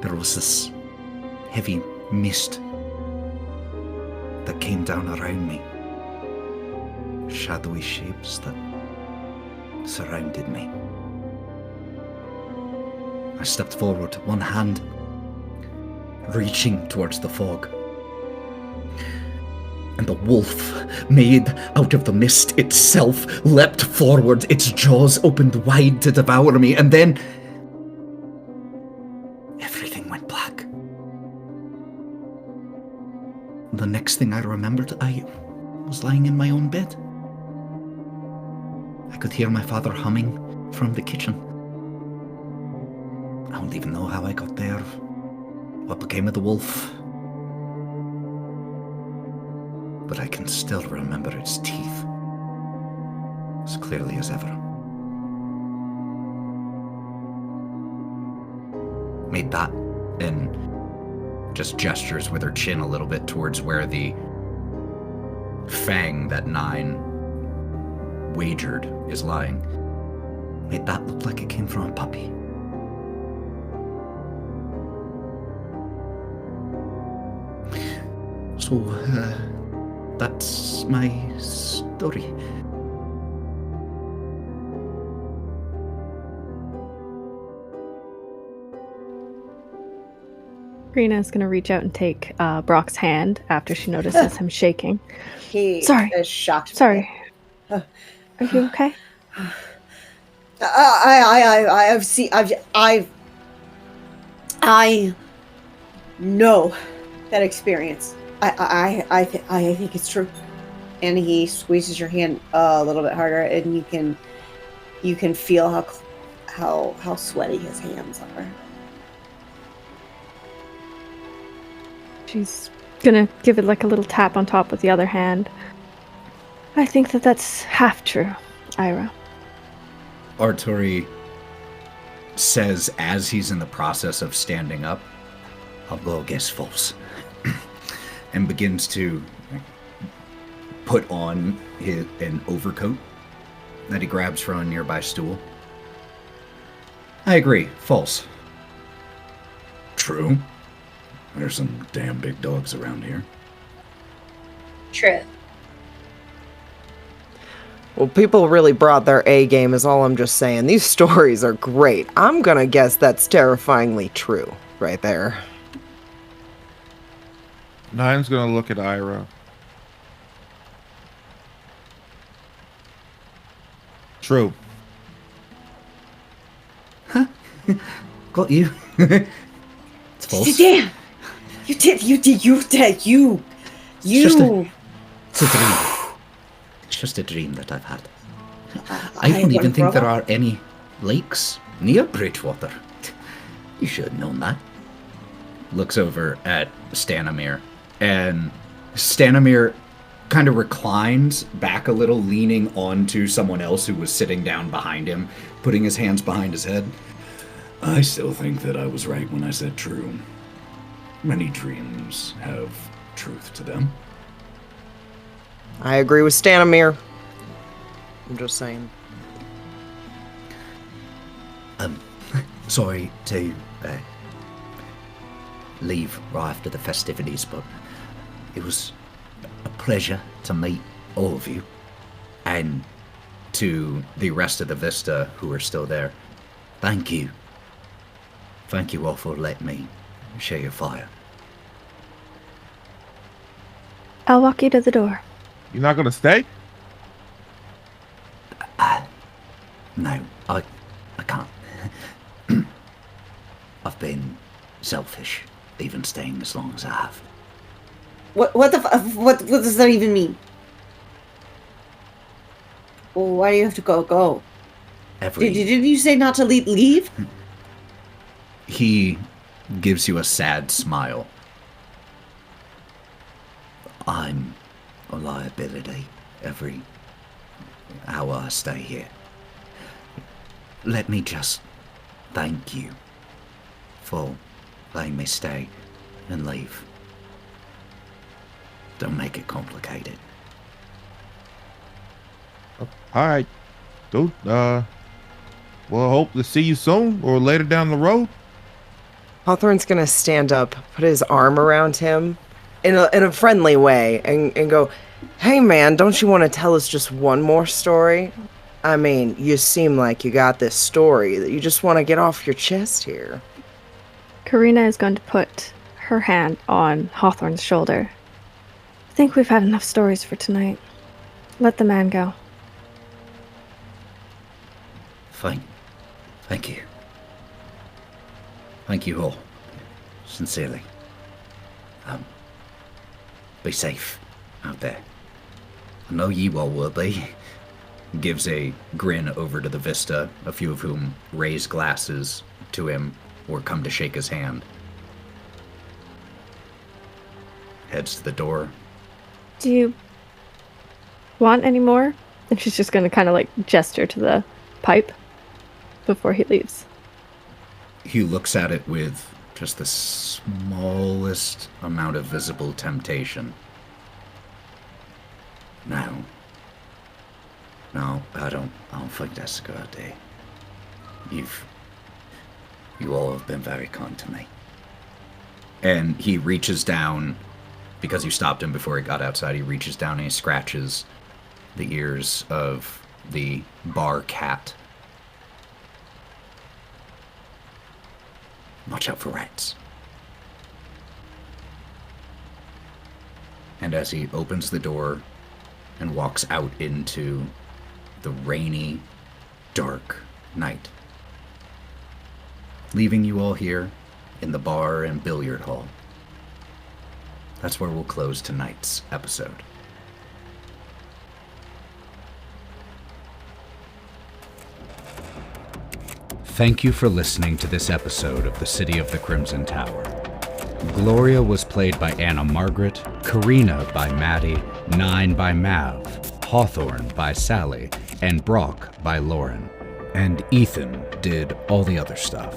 [SPEAKER 8] There was this heavy mist that came down around me, shadowy shapes that surrounded me. I stepped forward, one hand reaching towards the fog. And the wolf, made out of the mist itself, leapt forward, its jaws opened wide to devour me, and then everything went black. The next thing I remembered, I was lying in my own bed. I could hear my father humming from the kitchen. I don't even know how I got there, what became of the wolf. But I can still remember its teeth, as clearly as ever. Made that, and just gestures with her chin a little bit towards where the fang that Nyne wagered is lying. Made that look like it came from a puppy. So, that's my story.
[SPEAKER 3] Karina is going to reach out and take Brawk's hand after she notices him shaking.
[SPEAKER 4] He
[SPEAKER 3] Sorry.
[SPEAKER 4] is shocked.
[SPEAKER 3] Sorry. Are you okay?
[SPEAKER 4] I know that experience. I think it's true. And he squeezes your hand a little bit harder, and you can feel how sweaty his hands are.
[SPEAKER 3] She's gonna give it like a little tap on top with the other hand. I think that's half true, Éabha.
[SPEAKER 1] Arturi says as he's in the process of standing up, I'll go guess false. And begins to put on an overcoat that he grabs from a nearby stool. I agree. False.
[SPEAKER 8] True. There's some damn big dogs around here.
[SPEAKER 6] True.
[SPEAKER 5] Well, people really brought their A game is all I'm just saying. These stories are great. I'm gonna guess that's terrifyingly true right there.
[SPEAKER 7] Nyne's gonna look at Éabha. True.
[SPEAKER 1] Got you. It's false.
[SPEAKER 4] Damn! You did.
[SPEAKER 1] It's a dream. It's just a dream that I've had. I don't even think there are any lakes near Bridgewater. You should have known that. Looks over at Stanimir, and Stanimir kind of reclines back a little, leaning onto someone else who was sitting down behind him, putting his hands behind his head.
[SPEAKER 8] I still think that I was right when I said true. Many dreams have truth to them.
[SPEAKER 5] I agree with Stanimir. I'm just saying.
[SPEAKER 2] Sorry to leave right after the festivities, but it was a pleasure to meet all of you.
[SPEAKER 1] And to the rest of the Vista who are still there,
[SPEAKER 2] Thank you. Thank you all for letting me share your fire.
[SPEAKER 3] I'll walk you to the door.
[SPEAKER 7] You're not gonna stay?
[SPEAKER 2] No, I can't. I've been selfish, even staying as long as I have.
[SPEAKER 4] What does that even mean? Well, why do you have to go? Did you say not to leave?
[SPEAKER 1] he gives you a sad smile.
[SPEAKER 2] I'm a liability every hour I stay here. Let me just thank you for letting me stay and leave. Don't make it complicated.
[SPEAKER 7] All right. Dude, well, hope to see you soon or later down the road.
[SPEAKER 5] Hawthorne's gonna stand up, put his arm around him in a friendly way, and go, "Hey man, don't you want to tell us just one more story? I mean, you seem like you got this story that you just want to get off your chest here."
[SPEAKER 3] Karina is going to put her hand on Hawthorne's shoulder. I think we've had enough stories for tonight. Let the man go.
[SPEAKER 2] Thank you. Thank you all. Sincerely. Be safe out there. I know you all will be.
[SPEAKER 1] Gives a grin over to the Vista, a few of whom raise glasses to him or come to shake his hand. Heads to the door.
[SPEAKER 3] Do you want any more? And she's just going to kind of like gesture to the pipe before he leaves.
[SPEAKER 1] He looks at it with just the smallest amount of visible temptation.
[SPEAKER 2] No, I don't think that's a good idea. You all have been very kind to me.
[SPEAKER 1] And he reaches down, because you stopped him before he got outside, he reaches down and he scratches the ears of the bar cat.
[SPEAKER 2] Watch out for rats.
[SPEAKER 1] And as he opens the door and walks out into the rainy, dark night, leaving you all here in the bar and billiard hall, that's where we'll close tonight's episode. Thank you for listening to this episode of The City of the Crimson Tower. Gloria was played by Anna Margaret, Karina by Matty, Nyne by Mav, Hawthorne by Sally, and Brawk by Lauren. And Ethan did all the other stuff.